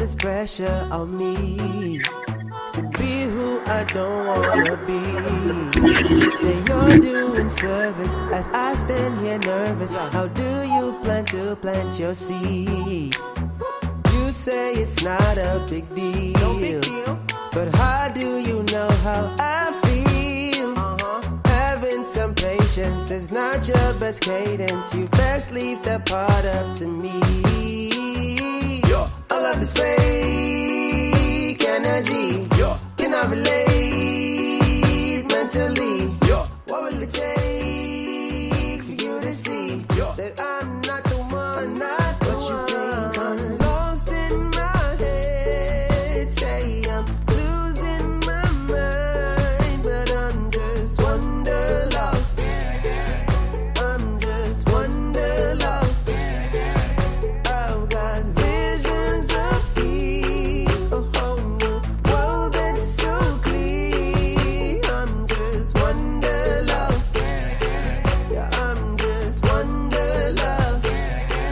this pressure on me to be who I don't wanna be. Say you're doing service as I stand here nervous. How do you plan to plant your seed? You say it's not a big deal, no big deal. But how do you know how I feel? Having some patience is not your best cadence. You best leave that part up to me. All of this fake energy, can I relate mentally? What will it take for you to see that I'm not the one, not the what one? You think I'm lost in my head, say I'm losing my mind, but I'm just wanderlost. I'm just wanderlost. I've got visions of peace, a whole new world that's so clear. I'm just wanderlost. Yeah, I'm just wanderlost.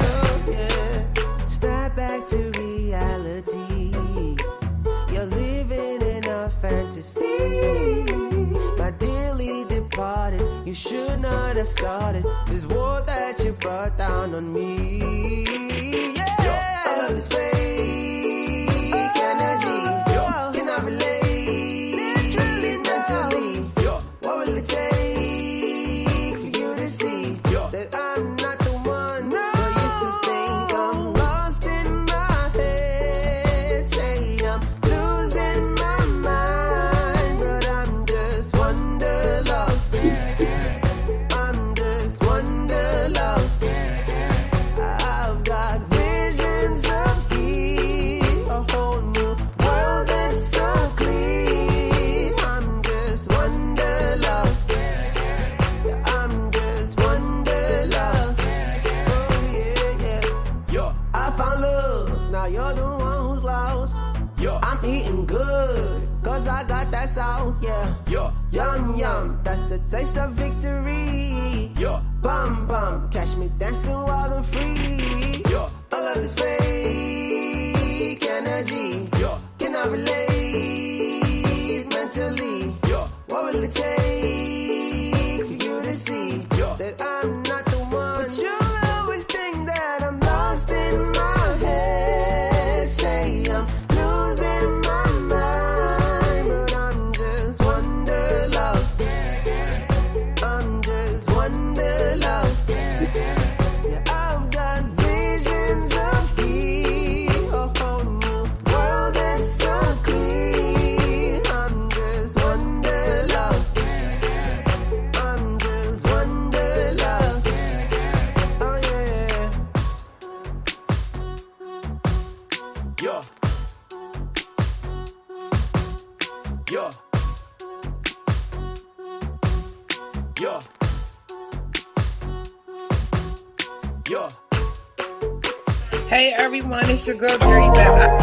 Oh yeah. Snap back to reality. You're living in a fantasy. My dearly departed, you should not have started this war that you brought down on me. Yeah, all of this fake energy. Can I relate? Literally, mentally. What will it take for you to see that I'm not the one? I used to think I'm lost in my head, say I'm losing my mind, but I'm just wanderlost. I'm just wanderlost. I've got visions of peace, a whole new world that's so clean. I'm just wanderlost. Yeah, I'm just wanderlost. Oh yeah, yeah. I found love, now you're the one who's lost. I'm eating good, cause I got that sauce, yeah. Yum, yum, that's the taste of victory. Bum, bum, catch me dancing while I'm free. All of this fake energy, can I relate mentally? What will it take for you to see that I'm not the one? But you'll always think that I'm lost in my head, say I'm losing my mind, but I'm just wanderlost. I'm just wanderlost. Yeah, I've got visions of peace, a whole new world that's so clean. I'm just wanderlost. I'm just wanderlost. Oh yeah. Hey everyone, it's your girl Jerry back.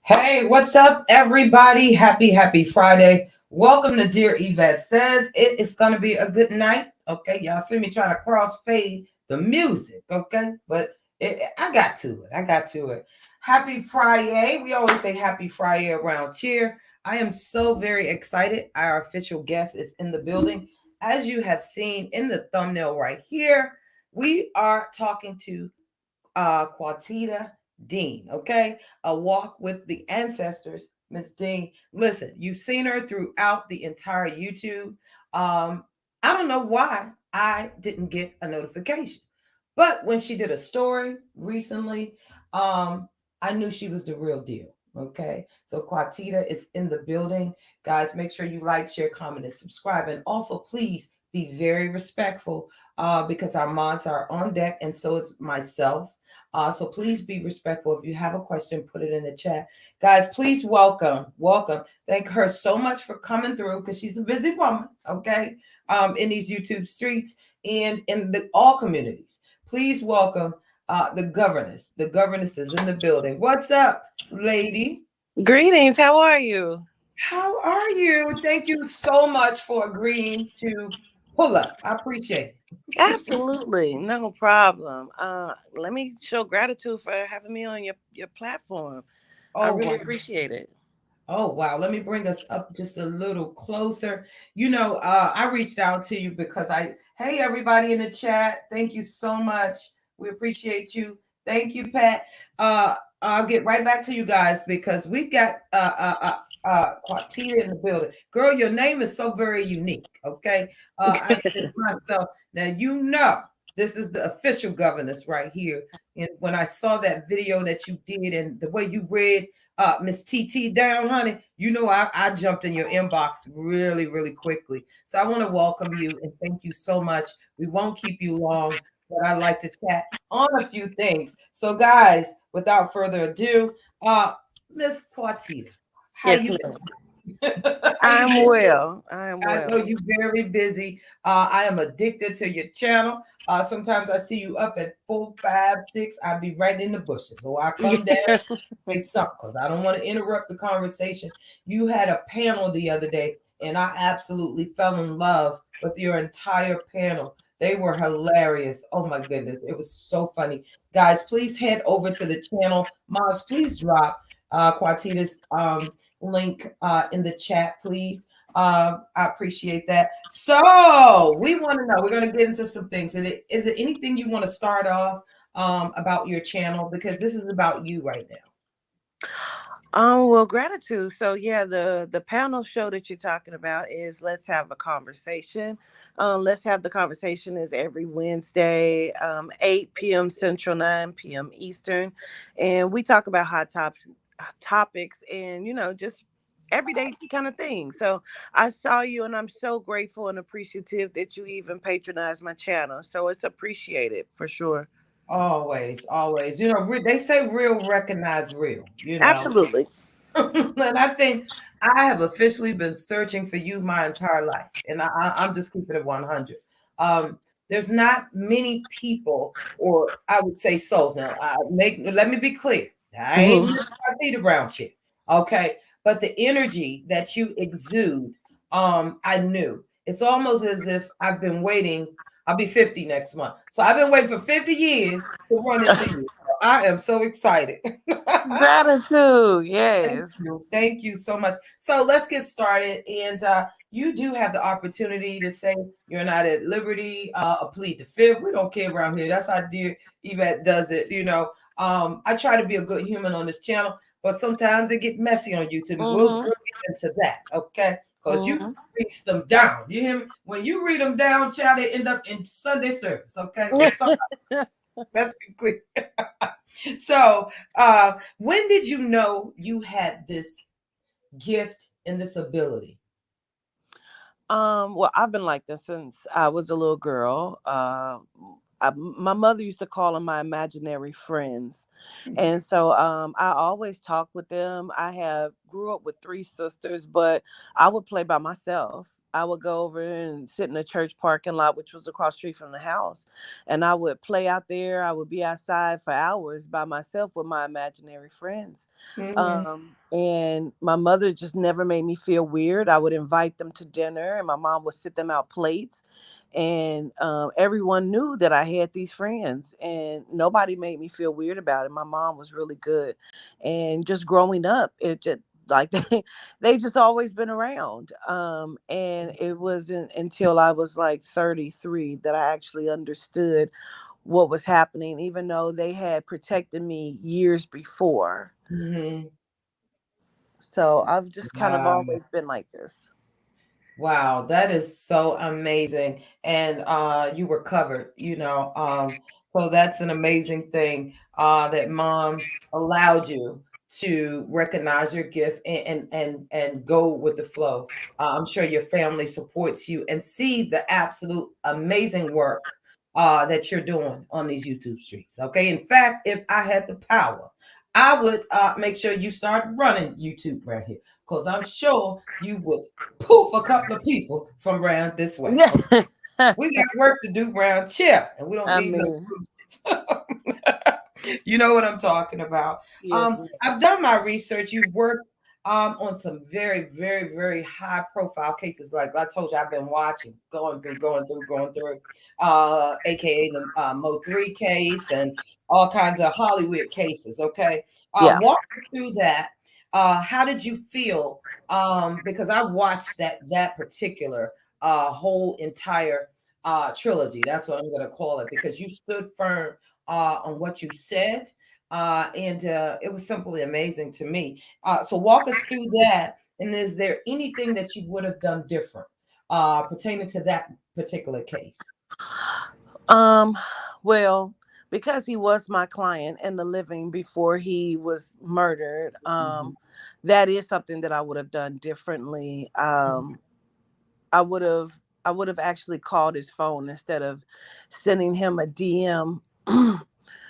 Hey, what's up, everybody? Happy Friday. Welcome to Dear Yvette Says. It is going to be a good night. Okay, y'all see me try to crossfade the music. Okay, but I got to it. Happy Friday. We always say happy Friday around here. I am so very excited. Our official guest is in the building. As you have seen in the thumbnail right here, we are talking to Quatita Dean, okay? A walk with the ancestors, Miss Dean. Listen, you've seen her throughout the entire YouTube. I don't know why I didn't get a notification, but when she did a story recently, I knew she was the real deal. Okay, so Quatita is in the building. Guys, make sure you like, share, comment, and subscribe. And also, please be very respectful because our mods are on deck, and so is myself. So please be respectful. If you have a question, put it in the chat. Guys, please welcome. Thank her so much for coming through because she's a busy woman, okay, in these YouTube streets and in all communities. Please welcome the governess. The governess is in the building. What's up, lady? Greetings. How are you? How are you? Thank you so much for agreeing to pull up. I appreciate it. Absolutely, no problem. Let me show gratitude for having me on your platform. I Oh, really wow. appreciate it. Oh, wow. Let me bring us up just a little closer. I reached out to you because hey, everybody in the chat, thank you so much. We appreciate you. Thank you, Pat. I'll get right back to you guys because we've got Quatita in the building. Girl, your name is so very unique. Okay. I said to myself, now this is the official governess right here. And when I saw that video that you did and the way you read Miss TT down, honey, I jumped in your inbox really, really quickly. So I want to welcome you and thank you so much. We won't keep you long, but I'd like to chat on a few things. So, guys, without further ado, Miss Quatita, how Yes, you ma'am. how you I'm doing? well. I'm I know well. you're very busy. I am addicted to your channel. Sometimes I see you up at 4, 5, 6. I'll be right in the bushes. So I come down say something because I don't want to interrupt the conversation. You had a panel the other day, and I absolutely fell in love with your entire panel. They were hilarious. Oh my goodness. It was so funny. Guys, please head over to the channel. Maz, please drop Quatita's link in the chat, please. I appreciate that. So we want to know, we're going to get into some things. Is it anything you want to start off about your channel? Because this is about you right now. Well, gratitude. So yeah, the panel show that you're talking about is Let's Have a Conversation. Let's Have the Conversation is every Wednesday, 8 p.m. Central, 9 p.m. Eastern, and we talk about topics and just everyday kind of things. So I saw you, and I'm so grateful and appreciative that you even patronize my channel. So it's appreciated for sure. Always, always. They say real recognize real. Absolutely. And I think I have officially been searching for you my entire life, and I'm just keeping it 100. Um, there's not many people, or I would say souls. Now, let me be clear. I ain't Mhm. Miss Peter Brown chick, okay? But the energy that you exude, I knew. It's almost as if I've been waiting. I'll be 50 next month, so I've been waiting for 50 years to run into you. I am so excited. Gratitude. Thank Yes. you. Thank you so much. So let's get started. And you do have the opportunity to say you're not at liberty, plead the fifth. We don't care around here. That's how dear Yvette does it. I try to be a good human on this channel, but sometimes it get messy on YouTube. We'll Mhm. get into that, okay? Because you Mhm. read them down. You hear me? When you read them down, child, they end up in Sunday service, okay? With somebody. Let's be clear. So, when did you know you had this gift and this ability? Well, I've been like this since I was a little girl. My mother used to call them my imaginary friends, and so I always talk with them. I have grew up with three sisters, but I would play by myself. I would go over and sit in the church parking lot, which was across the street from the house, and I would play out there. I would be outside for hours by myself with my imaginary friends. Mhm. And my mother just never made me feel weird. I would invite them to dinner, and my mom would sit them out plates. And everyone knew that I had these friends, and nobody made me feel weird about it. My mom was really good. And just growing up, it just like they just always been around. And it wasn't until I was like 33 that I actually understood what was happening, even though they had protected me years before. Mhm. So I've just kind of Wow. always been like this. Wow, that is so amazing. And you were covered, so that's an amazing thing that mom allowed you to recognize your gift and go with the flow. I'm sure your family supports you and see the absolute amazing work that you're doing on these YouTube streets. Okay. In fact, if I had the power, I would make sure you start running YouTube right here, because I'm sure you would poof a couple of people from around this way. Okay? Yeah. We got work to do around here, and we don't I need no mean, you know what I'm talking about. yes, ma'am. I've done my research. You've worked on some very, very, very high profile cases. Like I told you, I've been watching, going through, aka the Mo3 case and all kinds of Hollywood cases. Okay. Yeah. Walk us through that. How did you feel? Because I watched that particular whole entire trilogy. That's what I'm going to call it, because you stood firm on what you said. And it was simply amazing to me. So walk us through that. And is there anything that you would have done different pertaining to that particular case? Um, well, because he was my client in the living before he was murdered, Mhm, that is something that I would have done differently. I would have I would have actually called his phone instead of sending him a DM.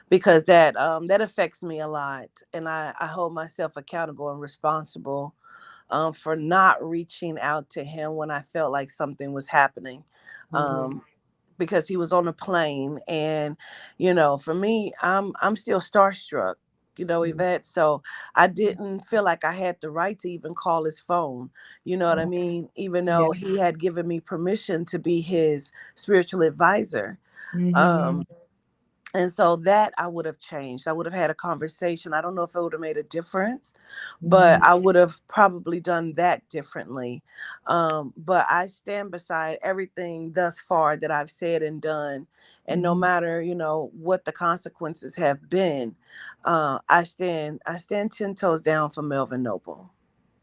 Because that affects me a lot, and I hold myself accountable and responsible for not reaching out to him when I felt like something was happening. mhm, Um, because he was on a plane, and for me, I'm still starstruck, mhm, Yvette. So I didn't feel like I had the right to even call his phone. You know what I mhm. mean? Even Yeah. though he had given me permission to be his spiritual advisor. Mhm, Um, and so that I would have changed. I would have had a conversation. I don't know if it would have made a difference, but mhm, I would have probably done that differently. But I stand beside everything thus far that I've said and done. And no mhm. matter, what the consequences have been, I stand 10 toes down for Melvin Noble.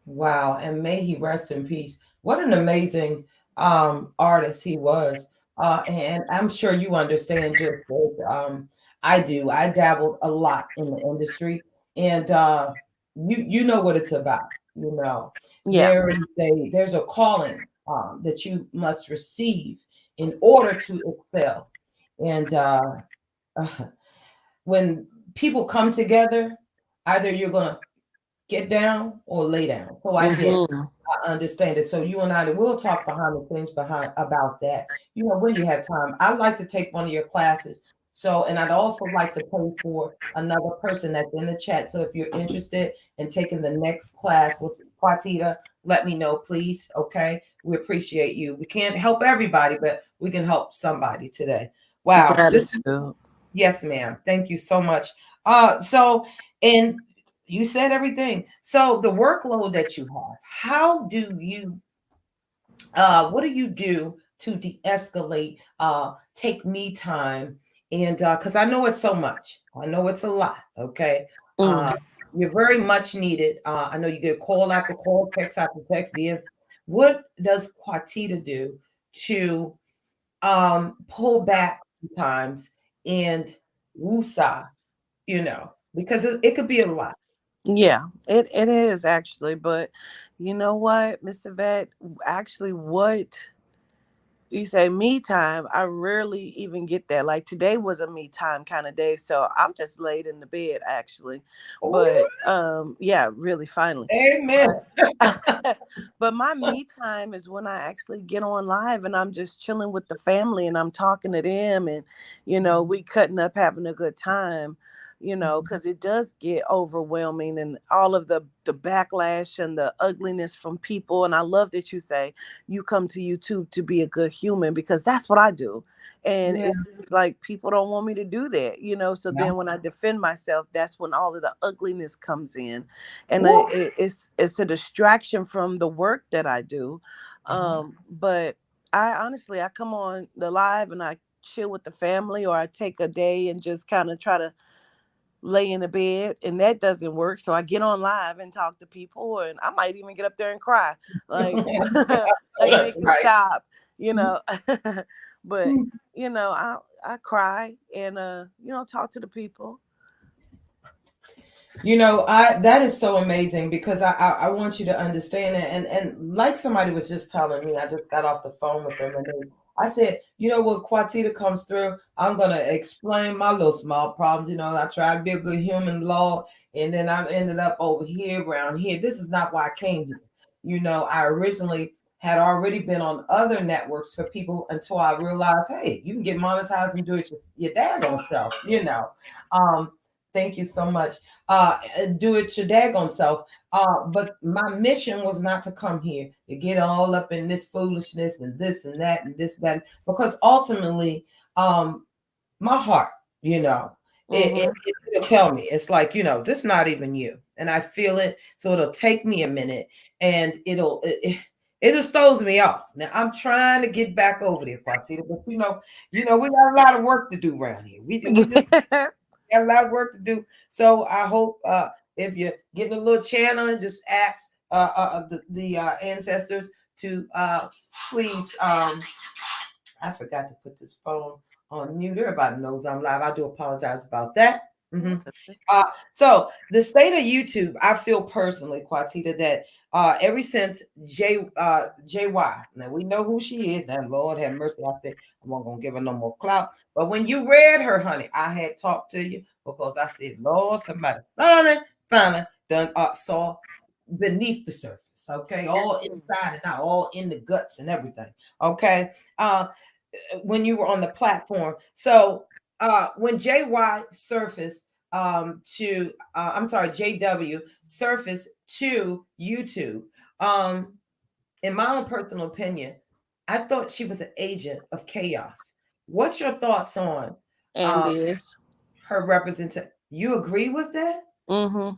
Wow, and may he rest in peace. What an amazing artist he was. And I'm sure you understand just as I do. I dabbled a lot in the industry, and you know what it's about. You know, Yeah. there's a calling that you must receive in order to excel. And when people come together, either you're gonna get down or lay down. So I get it. Hmm. I understand it. So you and I will talk behind the scenes behind about that. When you have time. I'd like to take one of your classes. So, and I'd also like to pay for another person that's in the chat. So if you're interested in taking the next class with Quatita, let me know, please. Okay. We appreciate you. We can't help everybody, but we can help somebody today. Wow. Gratitude. Yes, ma'am. Thank you so much. So, and you said everything. So the workload that you have, what do you do to de-escalate, take me time? And because I know it's so much, I know it's a lot. Okay. Mm. Uh, you're very much needed. I know you get call after call, text after text. What does Quatita do to pull back sometimes and woosah, because it could be a lot. Yeah, it is actually, but you know what, Mr. Vet, actually what you say me time, I rarely even get that. Like today was a me time kind of day, so I'm just laid in the bed actually. Ooh, But yeah, really finally. amen. But my me time is when I actually get on live and I'm just chilling with the family and I'm talking to them and we cutting up having a good time, because it does get overwhelming and all of the backlash and the ugliness from people. And I love that you say you come to YouTube to be a good human, because that's what I do. And Yeah. it seems like people don't want me to do that, so Yeah. then when I defend myself, that's when all of the ugliness comes in, and Woo. it's a distraction from the work that I do. Uh-huh. But I come on the live and I chill with the family, or I take a day and just kind of try to lay in the bed, and that doesn't work. So I get on live and talk to people, and I might even get up there and cry, like Oh, like that's make it right. stop, you know. But I cry and talk to the people. I that is so amazing, because I want you to understand it, and like somebody was just telling me, I just got off the phone with them, and I said, you know, when Quatita comes through, I'm gonna explain my little small problems. You know, I try to be a good human law, and then I ended up over here around here. This is not why I came here. You know, I originally had already been on other networks for people until I realized, hey, you can get monetized and do it your daggone self. You know, um, thank you so much. Do it your daggone self. But my mission was not to come here to get all up in this foolishness and this and that and this and that, because ultimately, my heart, you know, it'll tell me. It's like, you know, this is not even you, and I feel it. So it'll take me a minute, and it just throws me off. Now I'm trying to get back over there, Quatita, but we got a lot of work to do around here. We just got a lot of work to do. So I hope if you're getting a little channel, and just ask the ancestors to please. I forgot to put this phone on mute. Everybody knows I'm live. I do apologize about that. Mm-hmm. So the state of YouTube, I feel personally, Quatita, that ever since JY, now we know who she is. Now, Lord have mercy. I said I'm not gonna give her no more clout. But when you read her, honey, I had talked to you because I said, Lord, somebody finally done saw beneath the surface. Okay, all inside and out, all in the guts and everything. Okay, when you were on the platform. So when JY surfaced JW surfaced to YouTube, in my own personal opinion, I thought she was an agent of chaos. What's your thoughts on her representation? You agree with that? Mm-hmm.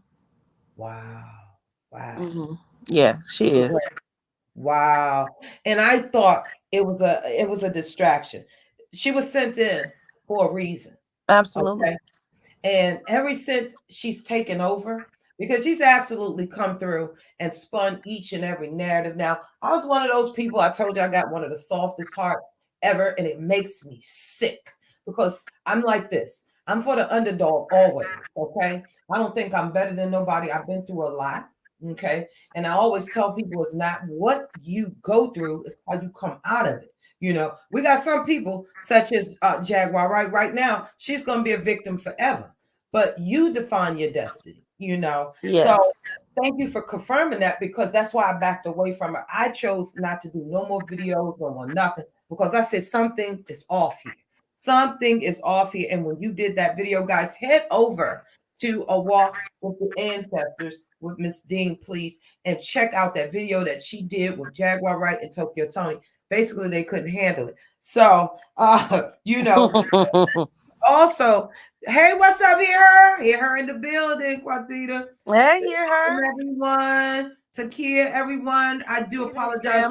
Wow. Mm-hmm. Yeah, she is. Wow. And I thought it was a distraction. She was sent in for a reason. Absolutely. Okay. And ever since she's taken over, because she's absolutely come through and spun each and every narrative. Now, I was one of those people, I told you I got one of the softest heart ever, and it makes me sick because I'm like this. I'm for the underdog always. Okay. I don't think I'm better than nobody. I've been through a lot. Okay. And I always tell people it's not what you go through, it's how you come out of it. You know, we got some people such as Jaguar Wright right now. She's going to be a victim forever, but you define your destiny, you know. Yes. So thank you for confirming that, because that's why I backed away from it. I chose not to do no more videos, no more nothing, because I said something is off here. Something is off here. And when you did that video, guys, head over to A Walk with the Ancestors with Miss Dean, please, and check out that video that she did with Jaguar Wright and Tokyo Tony. Basically, they couldn't handle it. So, you know, also, hey, what's up here? Hear her in the building, Quatita. Hey, hear her. Everyone, Takia, everyone. I do apologize.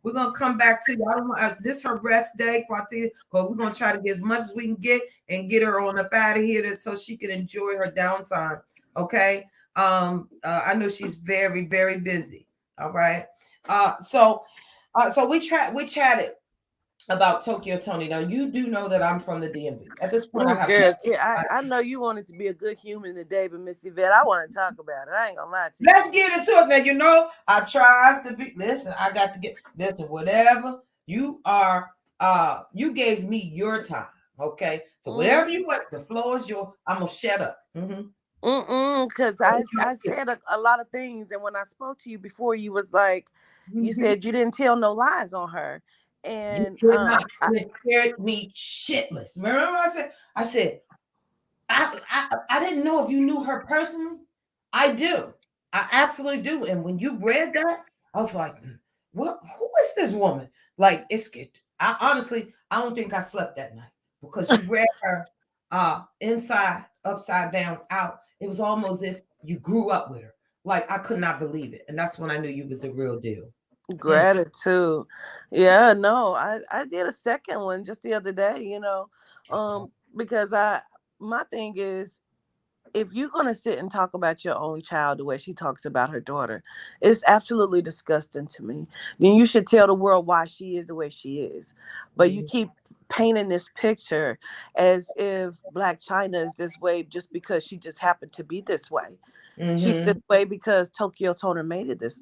We're gonna come back to you. I don't know. This her rest day, Quatita, but we're gonna try to get as much as we can get and get her on up out of here so she can enjoy her downtime. Okay. I know she's very, very busy. All right. So we chatted about Tokyo Tony. Now you do know that I'm from the DMV. At this point, I know you wanted to be a good human today, but Miss Yvette, I want to talk about it. I ain't gonna lie to you. Let's get into it. Now you know I tries to be. Listen, I got to get listen. Whatever you are, you gave me your time. Okay, so whatever you want, the floor is yours. I'm gonna shut up. Because I said a lot of things, and when I spoke to you before, you was like, you said you didn't tell no lies on her, and it scared me shitless. Remember, I said, I didn't know if you knew her personally. I do, I absolutely do. And when you read that, I was like, what? Who is this woman? Like, it's scared. I honestly, I don't think I slept that night because you read her inside, upside down, out. It was almost as if you grew up with her. Like, I could not believe it. And that's when I knew you was the real deal. Gratitude. Yeah, no, I did a second one just the other day, you know, because my thing is, if you're going to sit and talk about your own child the way she talks about her daughter, it's absolutely disgusting to me. Then you should tell the world why she is the way she is. But you keep painting this picture as if Black China is this way just because she just happened to be this way. She's this way because Tokyo Tony made her this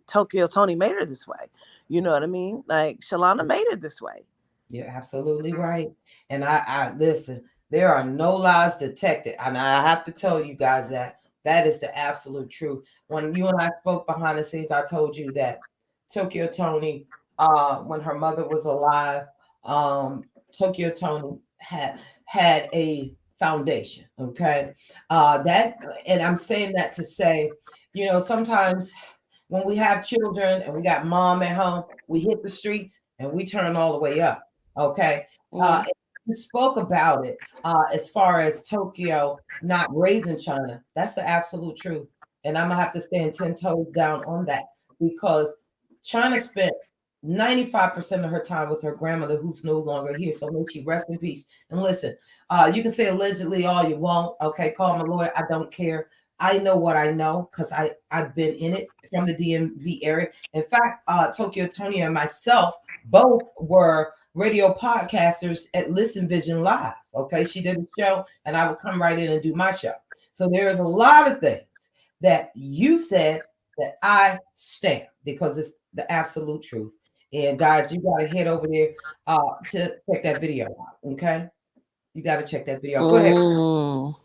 way. You know what I mean? Like, Shalana made her this way. You're absolutely right. And I listen, there are no lies detected. And I have to tell you guys that that is the absolute truth. When you and I spoke behind the scenes, I told you that Tokyo Tony, when her mother was alive, Tokyo Tony had a foundation. Okay. That, and I'm saying that to say, sometimes when we have children and we got mom at home, we hit the streets and we turn all the way up. Okay. Mm-hmm. You spoke about it as far as Tokyo not raising China. That's the absolute truth. And I'm going to have to stand 10 toes down on that because China spent 95% of her time with her grandmother who's no longer here. So may she rest in peace. And listen, you can say allegedly all you want. Okay. Call my lawyer. I don't care. I know what I know because I've been in it from the DMV area. In fact, Tokyo Tony and myself both were radio podcasters at Listen Vision Live. Okay, she did a show, and I would come right in and do my show. So there's a lot of things that you said that I stand because it's the absolute truth. And guys, you got to head over there to check that video out. Okay, you got to check that video out. Go ahead. Mm.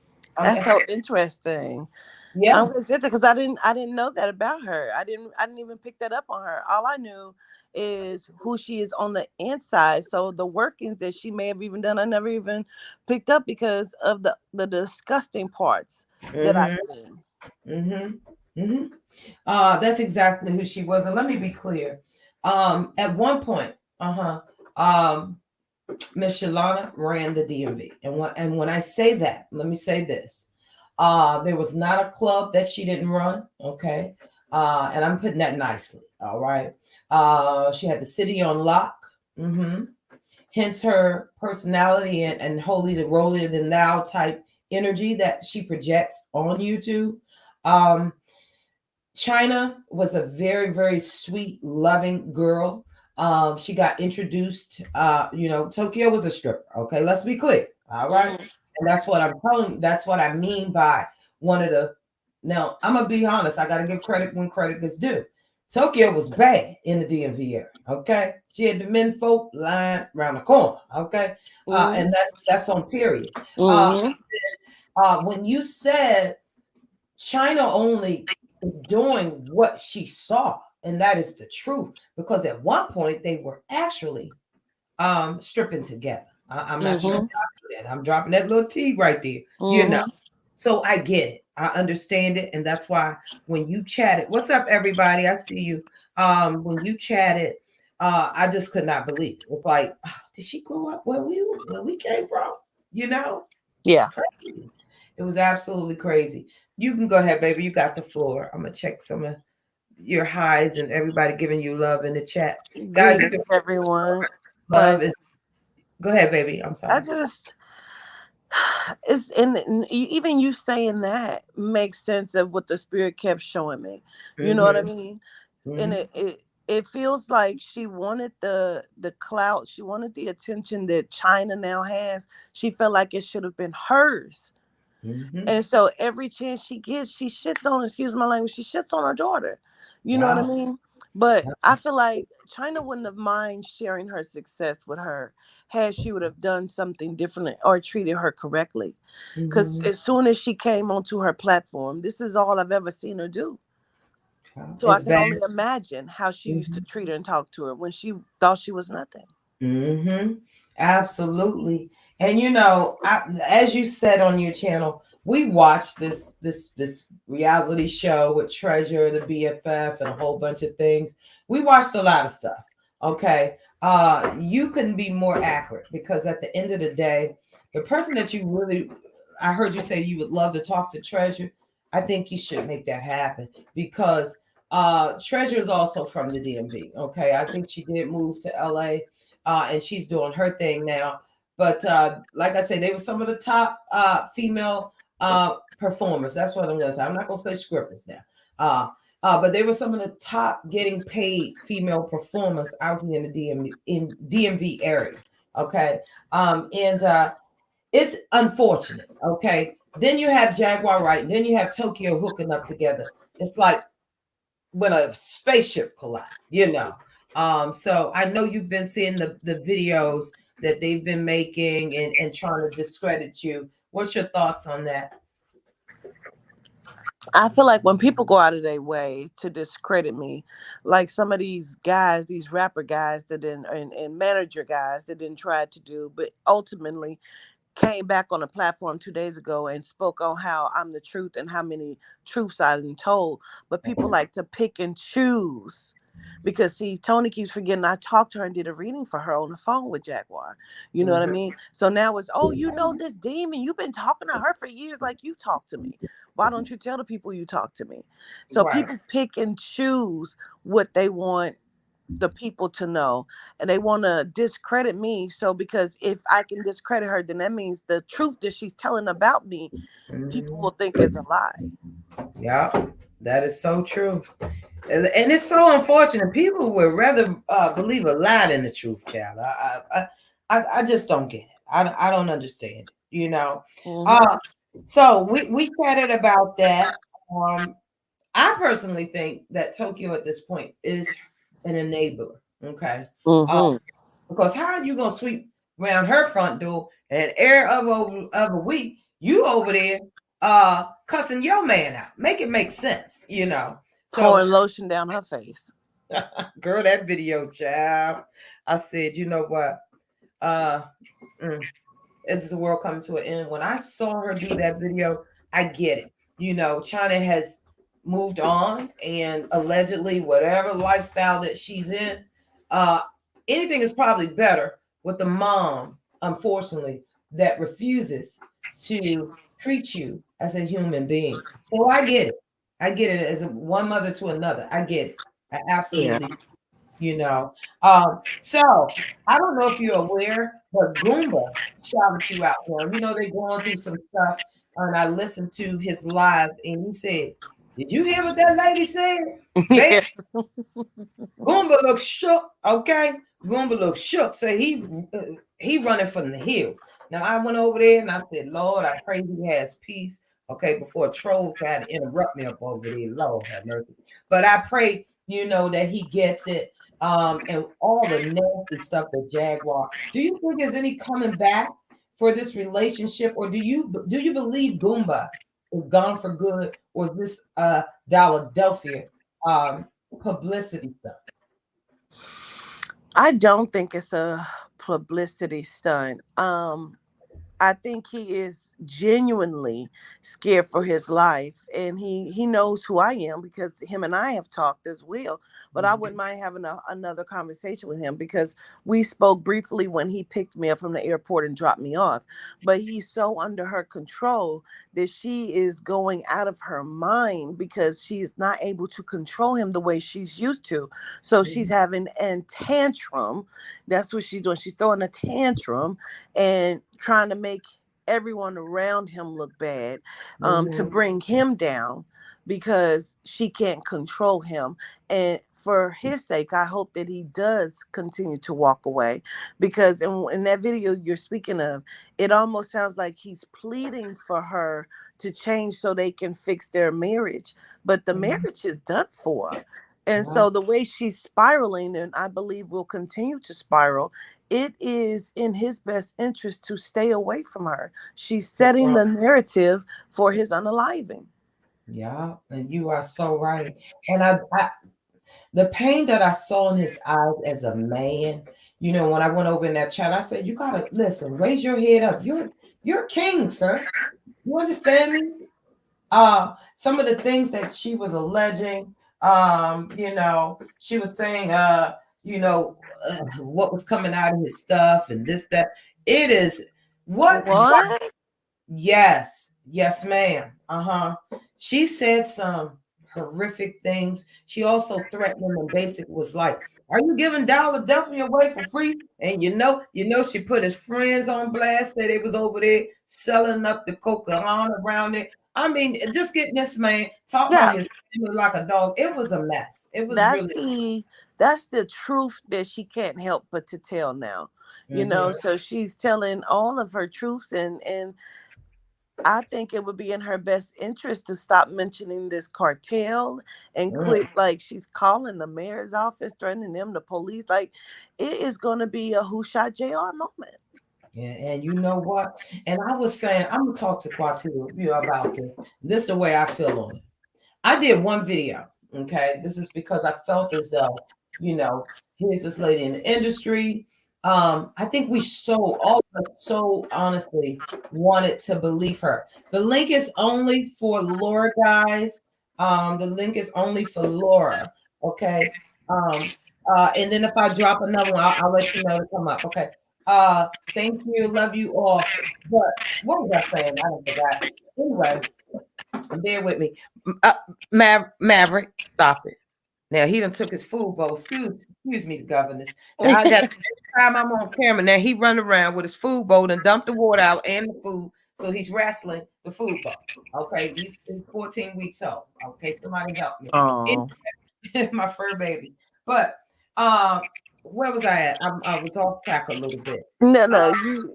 That's so interesting. Yeah. I'm gonna sit there because I didn't know that about her. I didn't even pick that up on her. All I knew is who she is on the inside. So the workings that she may have even done, I never even picked up because of the disgusting parts that I Mm-hmm. seen. Mm-hmm. Mm-hmm. That's exactly who she was. And let me be clear. At one point, um, Miss Shalana ran the DMV. And when I say that, let me say this. There was not a club that she didn't run. Okay. And I'm putting that nicely. All right. She had the city on lock. Mm-hmm. Hence her personality and holy the roller than thou type energy that she projects on YouTube. Um, China was a very, very sweet, loving girl. She got introduced, Tokyo was a stripper. Okay, let's be clear. All right. Mm. And that's what I'm telling, that's what I mean by one of the now, I'm gonna be honest, I gotta give credit when credit is due. Tokyo was bad in the DMV area. Okay. She had the men folk line around the corner. Okay. Mm. And that's on period. Uh Mm. when you said China only doing what she saw, and that is the truth. Because at one point they were actually stripping together. I'm not sure if y'all Mm. do that. I'm dropping that little T right there. You know. Mm. So I get it. I understand it. And that's why when you chatted, what's up, everybody? I see you. When you chatted, I just could not believe it. It's like, did she grow up where we came from? You know? It's Yeah. crazy. It was absolutely crazy. You can go ahead, baby. You got the floor. I'm gonna check some of your highs and everybody giving you love in the chat. Guys, you Greetings, can everyone. love But is go ahead, baby. I'm I sorry. just it's and even you saying that makes sense of what the spirit kept showing me. You know what I Mm-hmm. mean? And Mm-hmm. it feels like she wanted the clout, she wanted the attention that China now has. She felt like it should have been hers. Mm-hmm. And so every chance she gets, she shits on, excuse my language, she shits on her daughter. You know what I Wow. mean? But I feel like China wouldn't have mind sharing her success with her had she would have done something different or treated her correctly. Because Mm-hmm. as soon as she came onto her platform, this is all I've ever seen her do. Wow. So I It's can bad. only imagine how she used to Mm-hmm. treat her and talk to her when she thought she was nothing. Mm-hmm. Absolutely. And as you said on your channel, we watched this reality show with Treasure, the BFF, and a whole bunch of things. We watched a lot of stuff. Okay. You couldn't be more accurate because at the end of the day, the person that you really I heard you say you would love to talk to Treasure. I think you should make that happen because Treasure is also from the DMV. Okay. I think she did move to LA and she's doing her thing now. But like I say, they were some of the top female performers. That's what I'm going to say. I'm not going to say scripters now. But they were some of the top getting paid female performers out here in the DMV area. Okay. And it's unfortunate. Okay. Then you have Jaguar Wright, and then you have Tokyo hooking up together. It's like when a spaceship collide. So I know you've been seeing the videos that they've been making and trying to discredit you. What's your thoughts on that? I feel like when people go out of their way to discredit me, like some of these guys, these rapper guys that didn't, and manager guys that didn't try to do, but ultimately came back on a platform 2 days ago and spoke on how I'm the truth and how many truths I've been told. But people like to pick and choose. Because see, Tony keeps forgetting I talked to her and did a reading for her on the phone with Jaguar. You know what I Mhm. mean? So now it's, oh, you know this demon. You've been talking to her for years, like you talk to me. Why don't you tell the people you talk to me? So Right. people pick and choose what they want the people to know, and they want to discredit me. So because if I can discredit her, then that means the truth that she's telling about me, people Mhm. will think is a lie. Yeah, that is so true. And it's so unfortunate. People would rather believe a lie than the truth, child. I just don't get it. I don't understand it. Hmm. Uh, so we chatted about that. Um, I personally think that Tokyo at this point is an enabler. Okay, uh, Hmm. because how are you gonna sweep around her front door and every other week you over there cussing your man out? Make it make sense. So Pouring lotion down her face. girl, that video, child. I said, you know what? Uh, mm, is the world coming to an end? When I saw her do that video, I get it. China has moved on, and allegedly, whatever lifestyle that she's in, uh, anything is probably better with the mom, unfortunately, that refuses to treat you as a human being. So I get it. I get it as one mother to another. I get it. I Yeah. absolutely you know. So I don't know if you're aware, but Goomba shouted you out now. They're going through some stuff, and I listened to his live, and he said, "Did you hear what that lady said?" Baby, Yeah. Goomba looks shook. Okay, Goomba looks shook. So he running from the hills. Now I went over there and I said, "Lord, I pray he has peace." Okay, before a troll tried to interrupt me up over there, Lord have mercy. But I pray, that he gets it. And all the nasty stuff that Jaguar. Do you think there's any coming back for this relationship, or do you believe Goomba is gone for good, or is this Philadelphia um publicity stuff? I don't think it's a publicity stunt. I think he is genuinely scared for his life, and he knows who I am because him and I have talked as well. But I wouldn't mind having another conversation with him because we spoke briefly when he picked me up from the airport and dropped me off. But he's so under her control that she is going out of her mind because she is not able to control him the way she's used to. So she's Mhm, having a tantrum. That's what she's doing. She's throwing a tantrum and trying to make everyone around him look bad, to mhm, bring him down because she can't control him. And for his sake, I hope that he does continue to walk away because in that video you're speaking of, it almost sounds like he's pleading for her to change so they can fix their marriage. But the mhm. marriage is done for. And Yeah, so the way she's spiraling, and I believe will continue to spiral, it is in his best interest to stay away from her. She's setting well, the narrative for his unaliving. yeah, and you are so right. And the pain that I saw in his eyes as a man, when I went over in that chat, I said, "You gotta listen, raise your head up. You're a king, sir. You understand me?" Some of the things that she was alleging, she was saying, you know, what was coming out of his stuff and this, that. It is what What? Yes, yes, ma'am. Uh-huh. She said some horrific things. She also threatened him and basically was like, "Are you giving Philadelphia away for free?" And she put his friends on blast, said they was over there selling up the cocaine around it. I mean, just getting this man talk about Yeah, his family like a dog. It was a mess. It was that's really. the that's the truth that she can't help but to tell now. Mhm. So she's telling all of her truths, and I think it would be in her best interest to stop mentioning this cartel and Mm. quit. Like, she's calling the mayor's office, threatening them, the police. Like, it is going to be a who shot JR moment. And you know what? And I was saying, I'm gonna talk to Quatu, about this. This is the way I feel on it. I did one video. Okay, this is because I felt as though, you know, here's this lady in the industry. I think we all of us so honestly wanted to believe her. The link is only for Laura, guys. The link is only for Laura. Okay. Um, and then if I drop another one, I'll let you know to come up. Okay. Thank you, love you all. But what was I saying? I don't forgot. Anyway, bear with me. Uh, Maverick, stop it. Now he done took his food bowl. Excuse me, the governors. Now I got every time I'm on camera. Now he run around with his food bowl and dump the water out and the food. So he's wrestling the food bowl. Okay, he's 14 weeks old. Okay, somebody help me. Oh, My fur baby. But uh, where was I at? I was off track a little bit. no, Uh, no, you.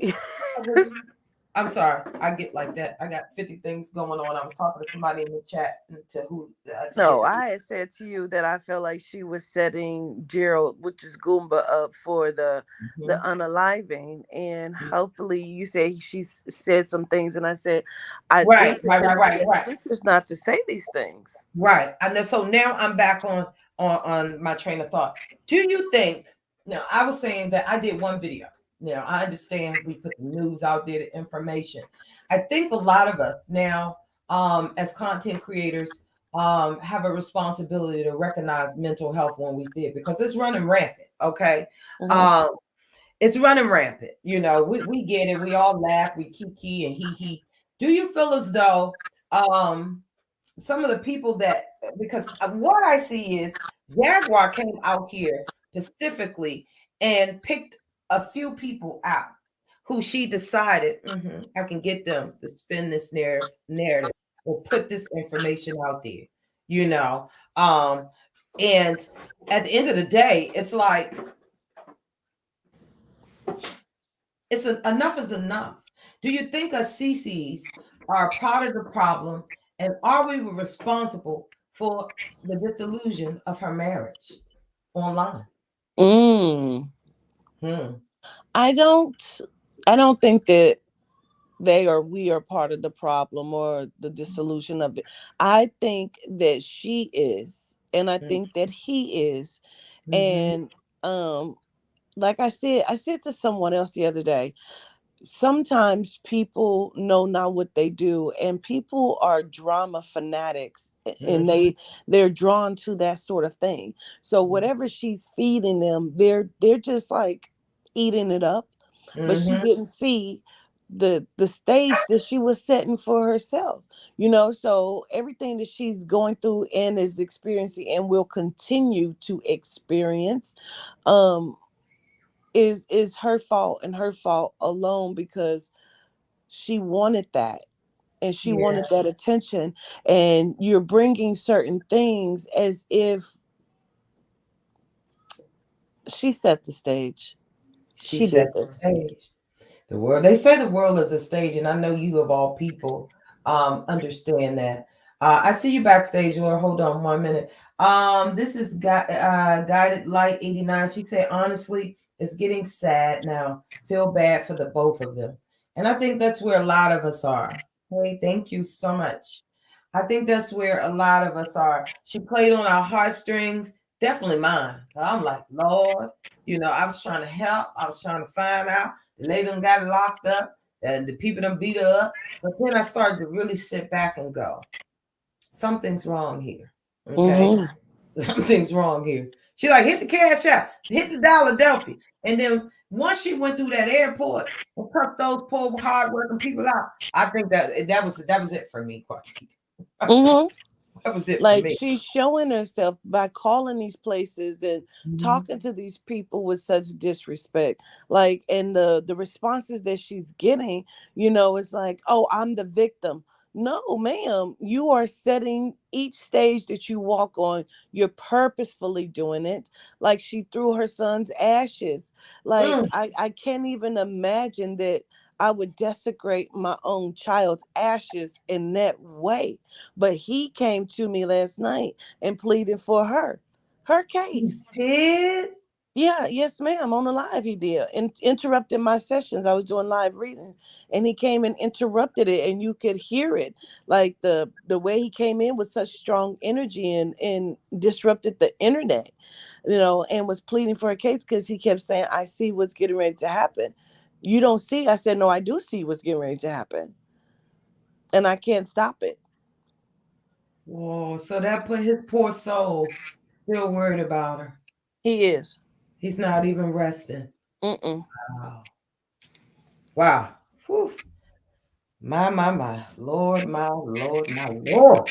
I'm sorry. I get like that. I got 50 things going on. I was talking to somebody in the chat to who to get. No, I had said to you that I felt like she was setting Gerald, which is Goomba, up for the Mhm. unaliving, and hopefully you say said some things, and I said I Right, think it's right, in right, her right, best right, interest not to say these things. right. And then, so now I'm back on my train of thought. Do you think? Now I was saying that I did one video. Now I understand we put the news out there, the information. I think a lot of us now, as content creators, have a responsibility to recognize mental health when we see it because it's running rampant. Okay, Hmm. um, it's running rampant. We get it. We all laugh, we kiki and hee hee. Do you feel as though some of the people that because what I see is Jaguar came out here specifically and picked a few people out who she decided I can get them to spin this narrative or put this information out there, you know. Um, and at the end of the day, it's like enough is enough. Do you think us CCs are part of the problem, and are we responsible for the disillusion of her marriage online? Mm. Hmm. I don't. I don't think that they or we are part of the problem or the dissolution of it. I think that she is, and I think that he is, Mm-hmm. and um, like I said to someone else the other day, sometimes people know not what they do, and people are drama fanatics, and Mm-hmm. they're drawn to that sort of thing. So whatever she's feeding them, they're just like eating it up. But she Mm-hmm. didn't see the stage that she was setting for herself, so everything that she's going through and is experiencing and will continue to experience, um is her fault and her fault alone, because she wanted that, and she Yeah, wanted that attention, and you're bringing certain things as if she set the stage. she She set did the this. stage. The world, they say the world is a stage, and I know you of all people understand that. I see you backstage, or hold on 1 minute. This is Guided Light 89. She said, honestly, it's getting sad now. Feel bad for the both of them. And I think that's where a lot of us are. Hey, thank you so much. I think that's where a lot of us are. She played on our heartstrings, definitely mine. I'm like, Lord, I was trying to help. I was trying to find out. The lady done got locked up, and the people done beat her up. But then I started to really sit back and go, something's wrong here. Okay. Hmm. Something's wrong here. She like hit the cash out, hit the dollar Delphi. And then once she went through that airport and cussed those poor hardworking people out, I think that was it for me, Quartita. Hmm. That was it for Like, me. she's showing herself by calling these places and Mhm. talking to these people with such disrespect. Like, and the responses that she's getting, it's like, oh, I'm the victim. No, ma'am, you are setting each stage that you walk on. You're purposefully doing it. Like, she threw her son's ashes. Like, Mm, I can't even imagine that. I would desecrate my own child's ashes in that way. But he came to me last night and pleaded for her You case. did? Yeah, yes, ma'am. On the live, he did. And interrupted my sessions. I was doing live readings, and he came and interrupted it, and you could hear it, like the way he came in with such strong energy and disrupted the internet, and was pleading for a case because he kept saying, "I see what's getting ready to happen." You don't see? I said, "No, I do see what's getting ready to happen, and I can't stop it." Whoa, so that put his poor soul still worried about her. He is. He's not even resting. Mm-mm. Wow. Wow. Whew. My. Lord, my Lord, my Lord.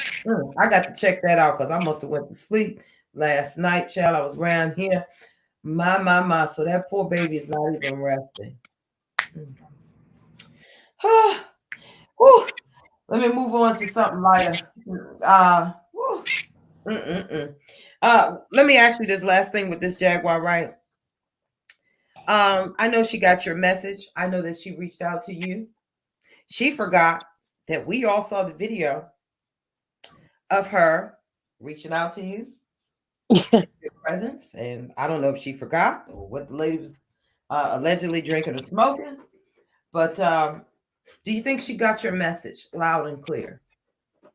I got to check that out because I must have went to sleep last night, child. I was around here. My. So that poor baby is not even resting. Mm. Whew. Let me move on to something lighter. Whew. Let me ask you this last thing with this Jaguar, right? I know she got your message. I know that she reached out to you. She forgot that we all saw the video of her reaching out to you in your presence. And I don't know if she forgot or what the lady was allegedly drinking or smoking. But do you think she got your message loud and clear?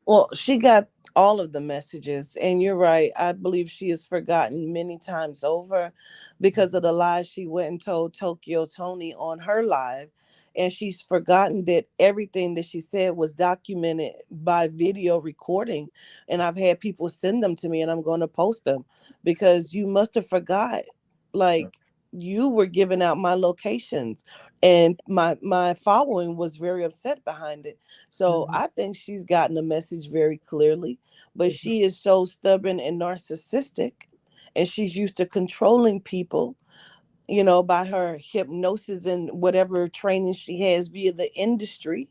Well, she got all of the messages, and you're right. I believe she is forgotten many times over because of the lies she went and told Tokyo Tony on her live. And she's forgotten that everything that she said was documented by video recording. And I've had people send them to me, and I'm going to post them because you must have forgot. Like, you were giving out my locations, and my following was very upset behind it. So Mhm. I think she's gotten the message very clearly, but Mhm. she is so stubborn and narcissistic, and she's used to controlling people, by her hypnosis and whatever training she has via the industry.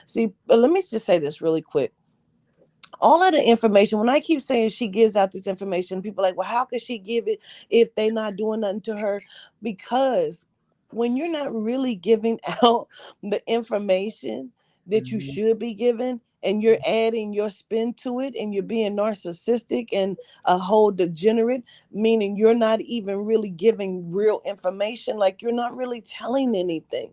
See, but let me just say this really quick. All of the information, when I keep saying she gives out this information, people are like, well, how could she give it if they not doing nothing to her? Because when you're not really giving out the information that you Mhm. should be giving, and you're adding your spin to it, and you're being narcissistic and a whole degenerate, meaning you're not even really giving real information, like you're not really telling anything.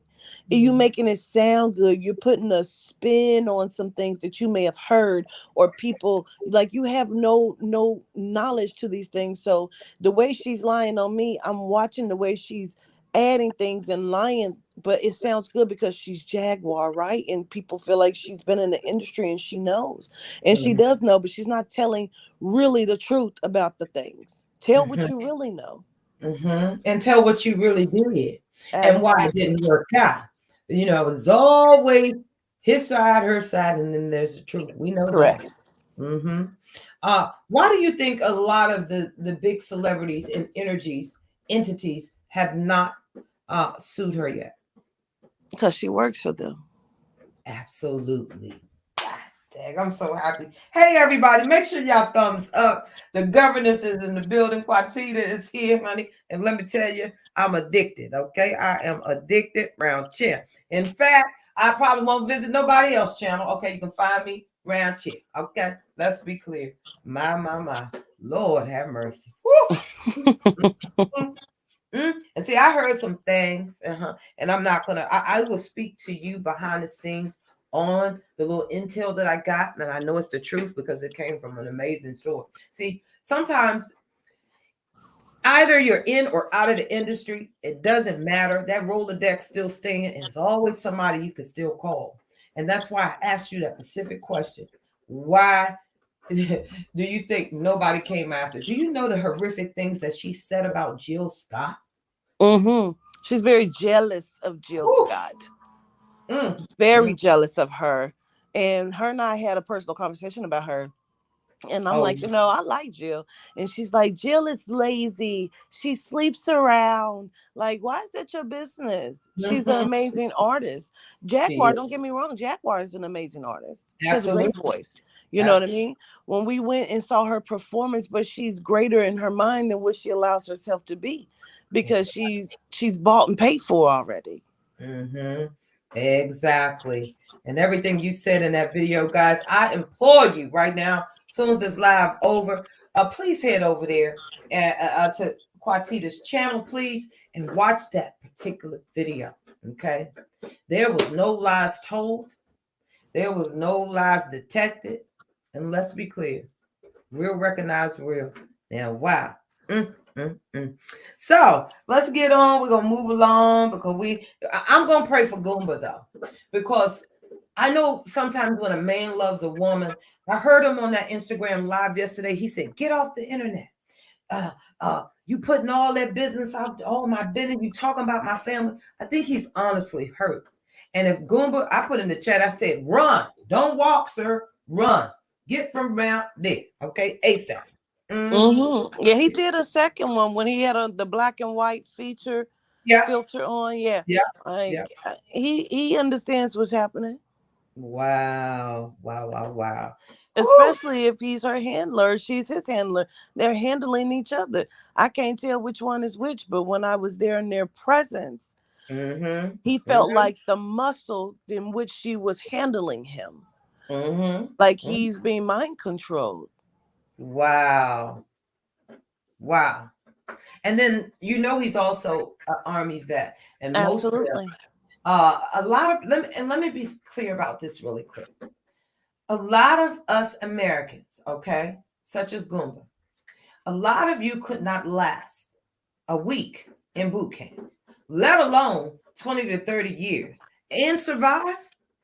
You Mhm. making it sound good, you're putting a spin on some things that you may have heard, or people, like, you have no knowledge to these things. So the way she's lying on me, I'm watching the way she's adding things and lying, but it sounds good because she's Jaguar, right? And people feel like she's been in the industry and she knows, and she Mhm. does know, but she's not telling really the truth about the things. Tell what Mhm. you really know. And tell what you really did and why it Absolutely. didn't work out. It's always his side, her side, and then there's the truth. We know that. Correct. hmm why do you think a lot of the big celebrities and entities have not sued her yet? Because she works for them. Absolutely. God dang, I'm so happy. Hey, everybody, make sure y'all thumbs up. The governess is in the building. Quatita is here, honey. And let me tell you, I'm addicted, okay? I am addicted round chair. In fact, I probably won't visit nobody else's channel. Okay, you can find me round chair. Okay, let's be clear. My. Lord have mercy. Woo! And see, I heard some things, and I'm not gonna. I will speak to you behind the scenes on the little intel that I got, and I know it's the truth because it came from an amazing source. See, sometimes either you're in or out of the industry, it doesn't matter. That Rolodex still staying, and it's always somebody you can still call. And that's why I asked you that specific question: why do you think nobody came after? Do you know the horrific things that she said about Jill Scott? She's very jealous of Jill Whew. Scott. Mm, Very mm. jealous of her. And her and I had a personal conversation about her. And I'm Oh, like, I like Jill. And she's like, Jill is lazy. She sleeps around. Like, why is that your business? She's an mhm. amazing artist. She Jaguar, is. don't get me wrong, Jaguar is an amazing artist. She has a great Absolutely. voice. You know what I Absolutely. mean? When we went and saw her performance, but she's greater in her mind than what she allows herself to be, because she's bought and paid for already. Mm-hmm. Exactly. And everything you said in that video, guys, I implore you right now, as soon as this live over, please head over there to Quatita's channel, please, and watch that particular video. Okay. There was no lies told. There was no lies detected. And let's be clear, real recognize real. Now, wow. So let's get on. We're gonna move along because I'm gonna pray for Goomba though, because I know sometimes when a man loves a woman, I heard him on that Instagram live yesterday. He said, "Get off the internet. You putting all that business out, all my business. You talking about my family." I think he's honestly hurt. And if Goomba, I put in the chat, I said, "Run, don't walk, sir. Run, get from around there, okay, ASAP." Yeah, he did a second one when he had the black and white feature Yeah, filter on. Yeah, yeah, like yeah. he understands what's happening, Wow, wow, wow, wow. Whew. especially if he's her handler, she's his handler. They're handling each other. I can't tell which one is which, but when I was there in their presence, Mm-hmm. he felt Mm-hmm. like the muscle in which she was handling him, Mm-hmm. like Mm-hmm. he's being mind controlled. Wow. Wow. And then he's also an army vet, and most of them, Absolutely. a lot of let me be clear about this really quick. A lot of us Americans, okay, such as Goomba, a lot of you could not last a week in boot camp, let alone 20 to 30 years and survive,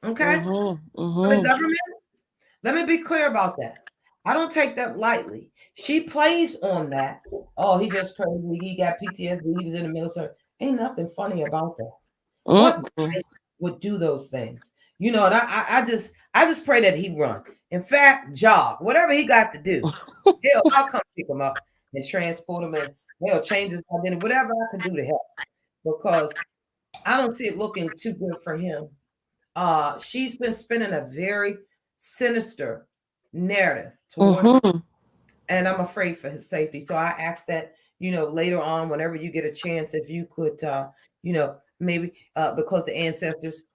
okay, for the Mm-hmm. government. Let me be clear about that. I don't take that lightly. She plays on that. Oh, he just crazy. He got PTSD. He was in the military. Ain't nothing funny about that. What Mm-hmm. guy would do those things? And I just pray that he run. In fact, jog, whatever he got to do. Hell, I'll come pick him up and transport him, and they'll change his identity, whatever I can do to help, because I don't see it looking too good for him. She's been spinning a very sinister narrative towards, Mm-hmm. and I'm afraid for his safety. So I ask that, later on, whenever you get a chance, if you could, maybe because the ancestors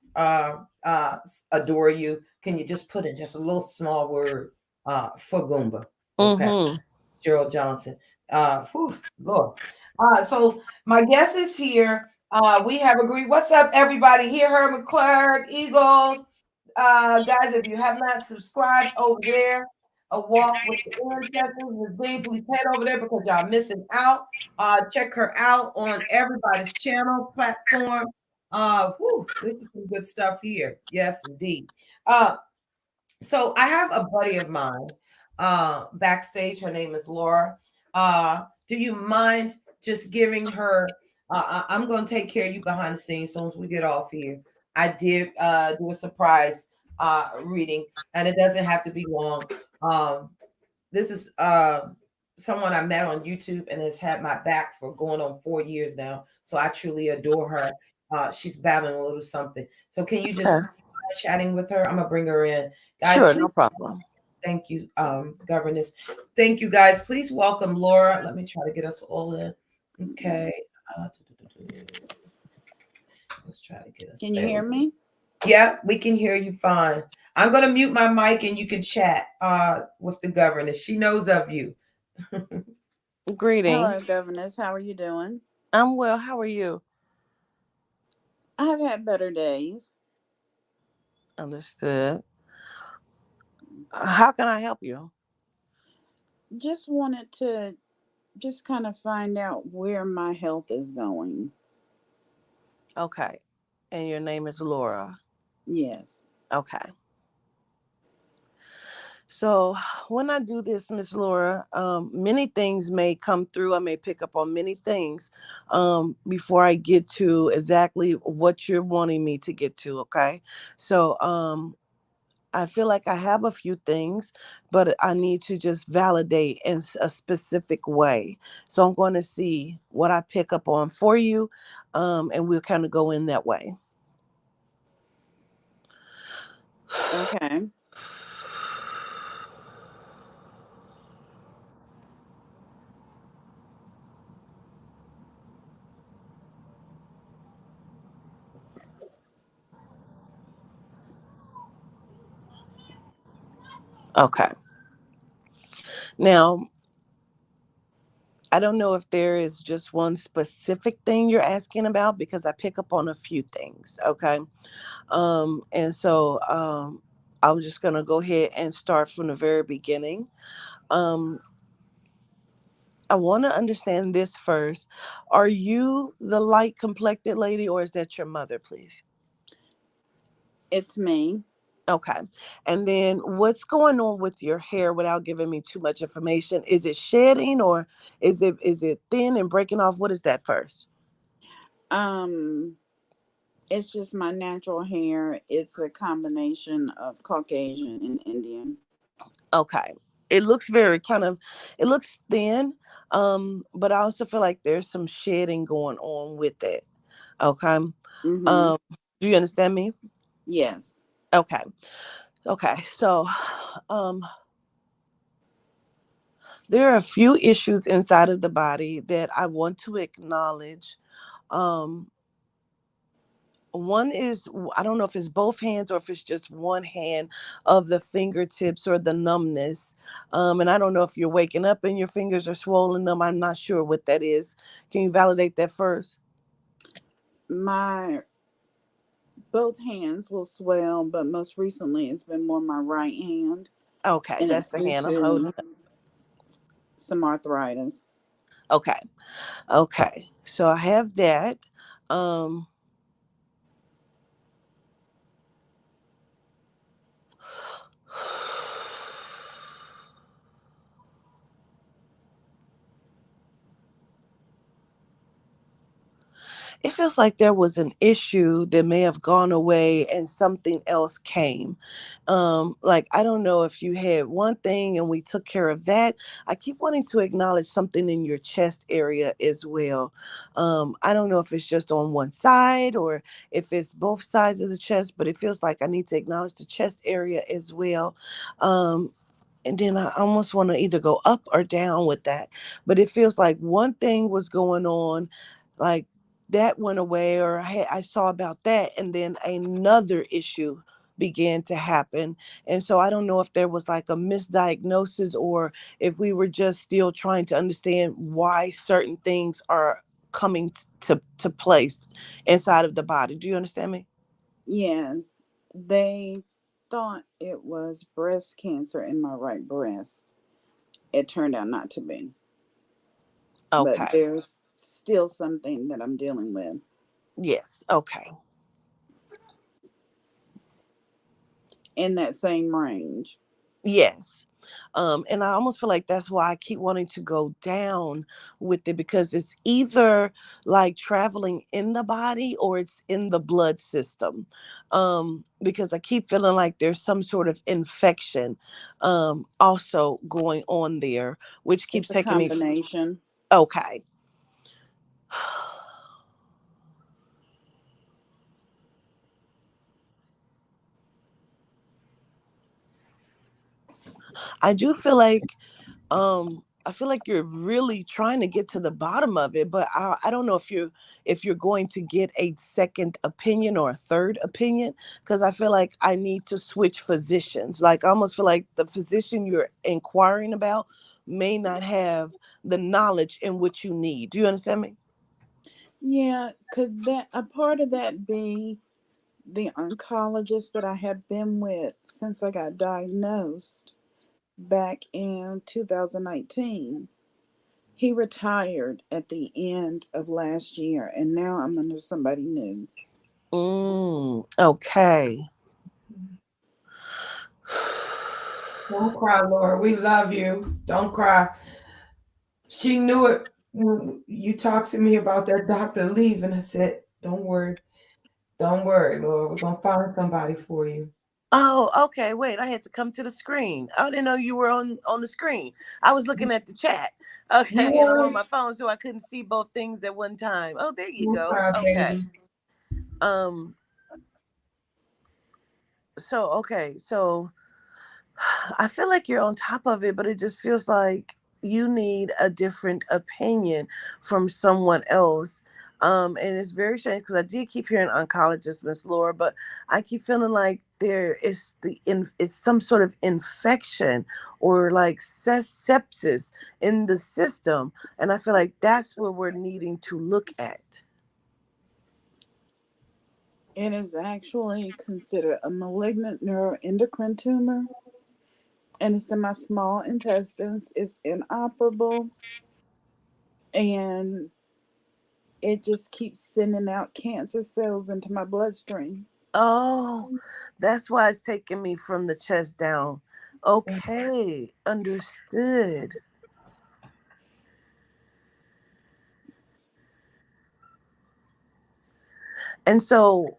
adore you, can you just put in just a little small word for Goomba? Okay. Mm-hmm. Gerald Johnson. Whew, Lord. So my guest is here. We have agreed. What's up, everybody? Here, Herman Clark, Eagles. Guys, if you have not subscribed over there, A Walk with the Ancestors, Ms. Green, please head over there because y'all missing out. Check her out on everybody's channel platform. This is some good stuff here. Yes, indeed. So I have a buddy of mine backstage. Her name is Laura. Do you mind just giving her? I'm going to take care of you behind the scenes as soon as we get off here. I did do a surprise reading, and it doesn't have to be long. This is someone I met on YouTube and has had my back for going on 4 years now. So I truly adore her. She's battling a little something. So can you just Okay. chatting with her? I'm gonna bring her in, guys. Sure, Please, no problem. thank you, governess. Thank you, guys. Please welcome Laura. Let me try to get us all in. Okay. Uh, let's try to get us Can you there. hear me? Yeah, we can hear you fine. I'm gonna mute my mic and you can chat with the governess. She knows of you. Hello, Greetings. governess. How are you doing? I'm well. How are you? I have had better days. Understood. How can I help you? Just wanted to just kind of find out where my health is going. Okay. And your name is Laura. Yes. Okay. So when I do this, Miss Laura, many things may come through. I may pick up on many things before I get to exactly what you're wanting me to get to. Okay. So I feel like I have a few things, but I need to just validate in a specific way. So I'm going to see what I pick up on for you, and we'll kind of go in that way. Okay. Okay. Now, I don't know if there is just one specific thing you're asking about because I pick up on a few things. Okay. And so I'm just going to go ahead and start from the very beginning. Um, I want to understand this first. Are you the light complected lady or is that your mother, please? It's me. Okay. And then what's going on with your hair without giving me too much information? Is it shedding or is it thin and breaking off? What is that first? Um, it's just my natural hair. It's a combination of Caucasian and Indian. Okay. It looks very kind of it looks thin. But I also feel like there's some shedding going on with it. Okay. Mm-hmm. Um, do you understand me? Yes. Okay. Okay. So um there are a few issues inside of the body that I want to acknowledge. Um One is I don't know if it's both hands or if it's just one hand of the fingertips or the numbness. And I don't know if you're waking up and your fingers are swollen. Them, I'm not sure what that is. Can you validate that first? My both hands will swell, but most recently it's been more my right hand, Okay, and that's it's the due hand I'm to holding. some arthritis. Okay, okay. So I have that. Um, it feels like there was an issue that may have gone away and something else came. Like I don't know if you had one thing and we took care of that. I keep wanting to acknowledge something in your chest area as well. I don't know if it's just on one side or if it's both sides of the chest, but it feels like I need to acknowledge the chest area as well. And then I almost want to either go up or down with that. But it feels like one thing was going on, like that went away, or I saw about that, and then another issue began to happen. And so I don't know if there was like a misdiagnosis or if we were just still trying to understand why certain things are coming to place inside of the body. Do you understand me? Yes, they thought it was breast cancer in my right breast. It turned out not to be, but Okay. there's still something that I'm dealing with Yes. Okay. in that same range. Yes. And I almost feel like that's why I keep wanting to go down with it because it's either like traveling in the body or it's in the blood system. Because I keep feeling like there's some sort of infection also going on there, which keeps It's a taking me. combination. Okay. I do feel like I feel like you're really trying to get to the bottom of it, but I don't know if you're going to get a second opinion or a third opinion because I feel like I need to switch physicians. Like I almost feel like the physician you're inquiring about may not have the knowledge in which you need. Do you understand me? Yeah, could that a part of that be the oncologist that I have been with since I got diagnosed back in 2019? He retired at the end of last year, and now I'm under somebody new. Okay. Don't cry, Laura. We love you. Don't cry. She knew it when you talked to me about that doctor leaving. I said, don't worry. Don't worry, Laura. We're going to find somebody for you. Oh, okay. Wait, I had to come to the screen. I didn't know you were on the screen. I was looking at the chat. You Okay, and I'm on worry. my phone, so I couldn't see both things at one time. Oh, there you Don't go. cry, Okay. baby. Um. So okay. So I feel like you're on top of it, but it just feels like you need a different opinion from someone else. And it's very strange because I did keep hearing oncologist, Miss Laura, but I keep feeling like there is it's some sort of infection or like sepsis in the system, and I feel like that's where we're needing to look at. It is actually considered a malignant neuroendocrine tumor, and it's in my small intestines. It's inoperable, and it just keeps sending out cancer cells into my bloodstream. Oh, that's why it's taking me from the chest down. Okay, understood. And so,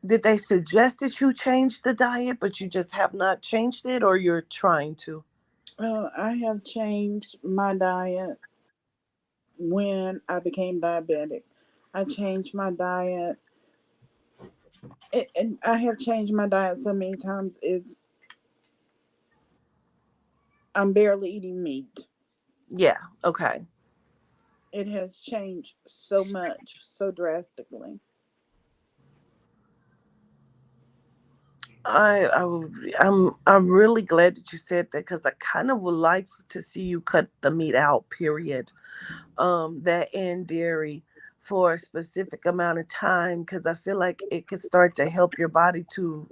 did they suggest that you change the diet, but you just have not changed it, or you're trying to? I have changed my diet when I became diabetic. I changed my diet. And I have changed my diet so many times. I'm barely eating meat. Yeah, okay. It has changed so much, so drastically. I'm really glad that you said that because I kind of would like to see you cut the meat out. Period. That and dairy for a specific amount of time because I feel like it could start to help your body to.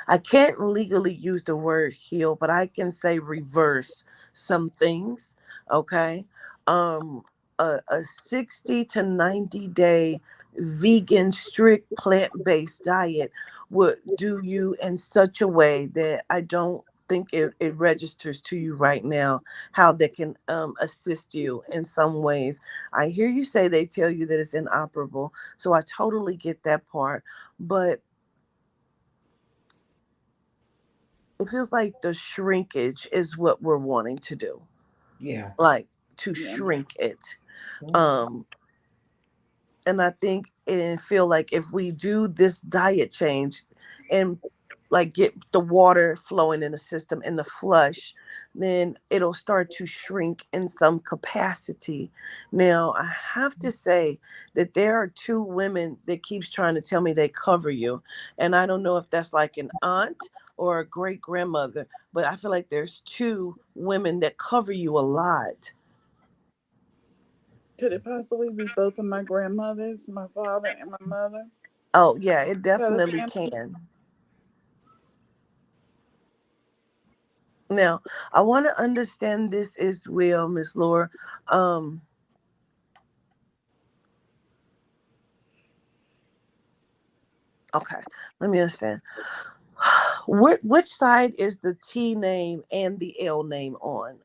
I can't legally use the word heal, but I can say reverse some things. Okay. Um, a 60 to 90-day vegan, strict plant based diet would do you in such a way that I don't think it registers to you right now how they can assist you in some ways. I hear you say they tell you that it's inoperable. So I totally get that part. But it feels like the shrinkage is what we're wanting to do, Yeah. like to Yeah. shrink it. um and I think and feel like if we do this diet change and like get the water flowing in the system in the flush, then it'll start to shrink in some capacity. Now I have to say that there are two women that keeps trying to tell me they cover you, and I don't know if that's like an aunt or a great grandmother, but I feel like there's two women that cover you a lot. Could it possibly be both of my grandmothers, my father and my mother? Oh yeah, it Side of the definitely family? can. Now, I want to understand this as well, Miss Laura. Um, okay, let me understand. Which side is the T name and the L name on?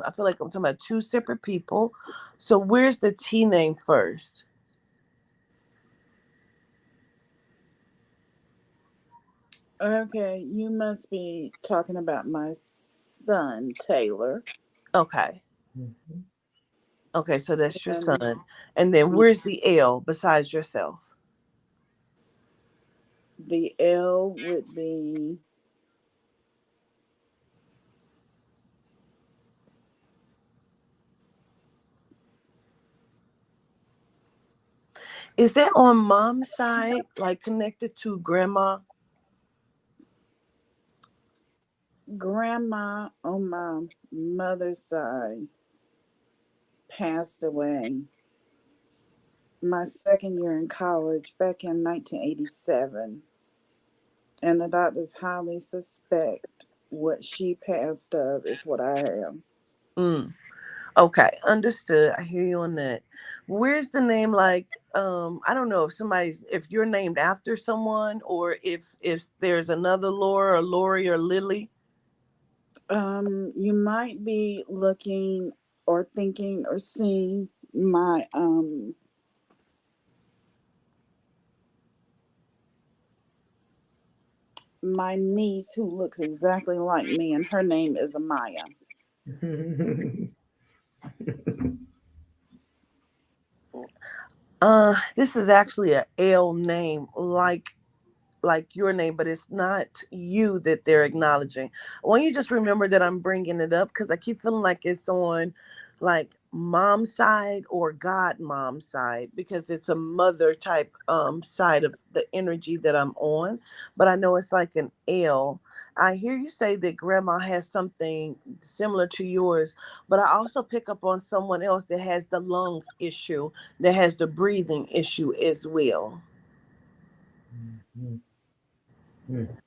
I feel like I'm talking about two separate people. So where's the T name first? Okay, you must be talking about my son, Taylor. Okay. Mhm. Okay, so that's your And son. And then where's the L besides yourself? the L would be Is that on mom's side, like connected to grandma? grandma on my mother's side passed away my second year in college back in 1987. And the doctors highly suspect what she passed of is what I have. Mm. Okay, understood. I hear you on that. Where's the name like I don't know if you're named after someone or if there's another Laura or Lori or Lily. You might be looking or thinking or seeing my niece who looks exactly like me, and her name is Amaya. This is actually a L name like your name, but it's not you that they're acknowledging. I want you to just remember that I'm bringing it up because I keep feeling like it's on like mom side or god mom side, because it's a mother type side of the energy that I'm on, but I know it's like an L. I hear you say that grandma has something similar to yours, but I also pick up on someone else that has the lung issue, that has the breathing issue as well. Mhm. Mhm.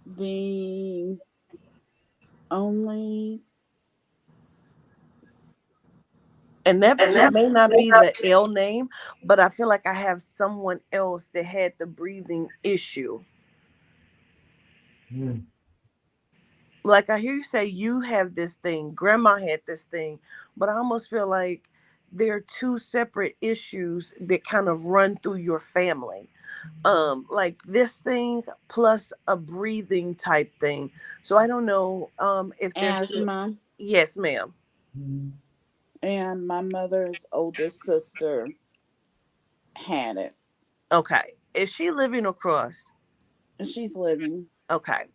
The only And that may not be the L name, but I feel like I have someone else that had the breathing issue. Mhm. Like I hear you say you have this thing, grandma had this thing, but I almost feel like they're two separate issues that kind of run through your family. Like this thing plus a breathing type thing. So I don't know if there's asthma, yes, ma'am. Mhm. and my mother's oldest sister had it. Okay. Is she living across? She's living. Okay.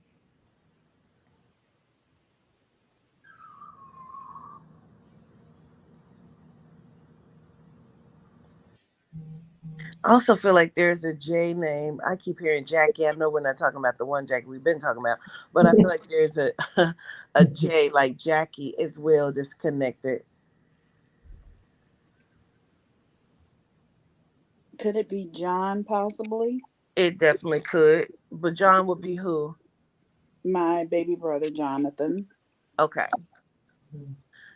I also feel like there's a J name. I keep hearing Jackie. I know we're not talking about the one Jackie we've been talking about, but I feel like there's a a J like Jackie as well disconnected. Could it be John, possibly? It definitely could. But John would be who? My baby brother, Jonathan. Okay.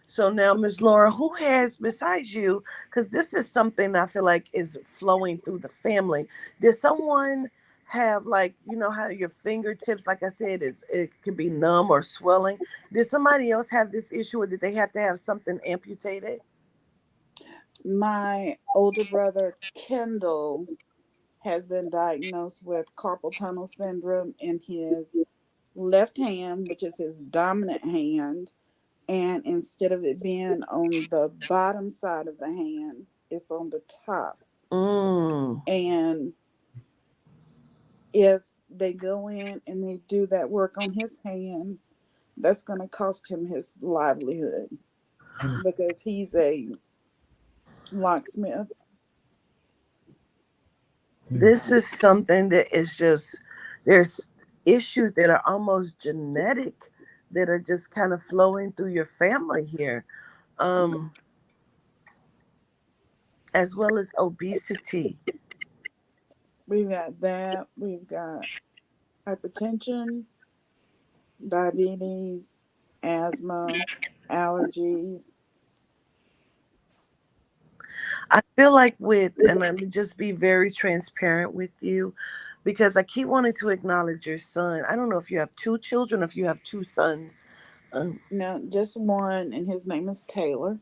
So now, Miss Laura, who has besides you? Because this is something I feel like is flowing through the family. Did someone have like how your fingertips, like I said, is it can be numb or swelling? Did somebody else have this issue, or did they have to have something amputated? My older brother, Kendall, has been diagnosed with carpal tunnel syndrome in his left hand, which is his dominant hand. And instead of it being on the bottom side of the hand, it's on the top. Mm. And if they go in and they do that work on his hand, that's going to cost him his livelihood because he's a locksmith. This is something that is just there's issues that are almost genetic that are just kind of flowing through your family here. Um, as well as obesity. We've got that. We've got hypertension, diabetes, asthma, allergies. I feel like and let me just be very transparent with you because I keep wanting to acknowledge your son. I don't know if you have two children, or if you have two sons. Um, No, just one, and his name is Taylor.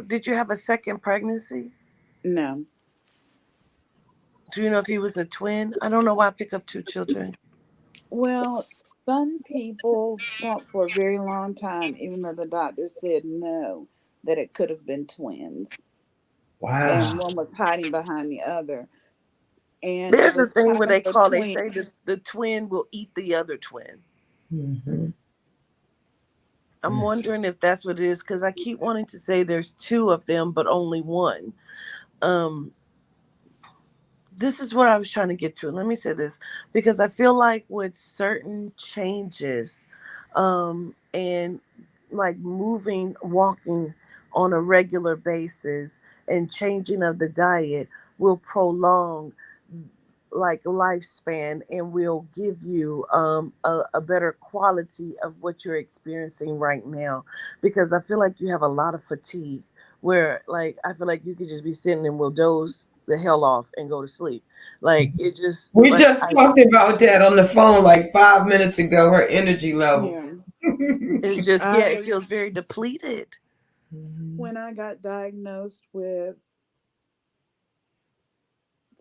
did you have a second pregnancy? No. Do you know if he was a twin? I don't know why I pick up two children. Well, some people thought for a very long time, even though the doctor said no, that it could have been twins, and Wow. one was hiding behind the other. And it There's a was thing kind where of a they twin. say that the twin will eat the other twin. Mhm. I'm wondering if that's what it is because I keep wanting to say there's two of them, but only one. Um, this is what I was trying to get to. Let me say this because I feel like with certain changes, and like moving, walking on a regular basis and changing of the diet will prolong like lifespan and will give you a better quality of what you're experiencing right now because I feel like you have a lot of fatigue where like I feel like you could just be sitting and will doze the hell off and go to sleep. Like it just We like just talked about that on the phone like 5 minutes ago, her energy level. Yeah. it's just I yeah, it was, feels very depleted. when I got diagnosed with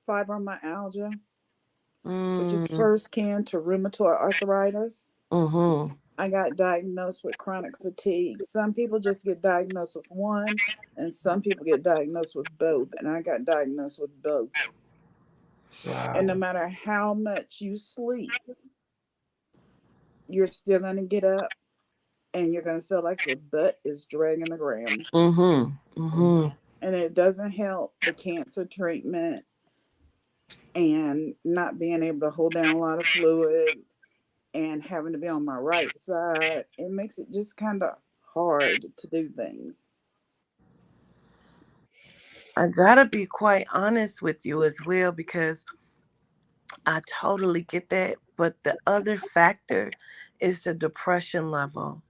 fibromyalgia, which is Mm, first kin to rheumatoid arthritis, mm-hmm. I got diagnosed with chronic fatigue. Some people just get diagnosed with one, and some people get diagnosed with both. And I got diagnosed with both. And no Wow. matter how much you sleep, you're still going to get up and you're going to feel like your butt is dragging the ground. Mm-hmm. Mm-hmm. And it doesn't help the cancer treatment and not being able to hold down a lot of fluid and having to be on my right side. It makes it just kind of hard to do things. I gotta be quite honest with you as well, because I totally get that. But the other factor is the depression level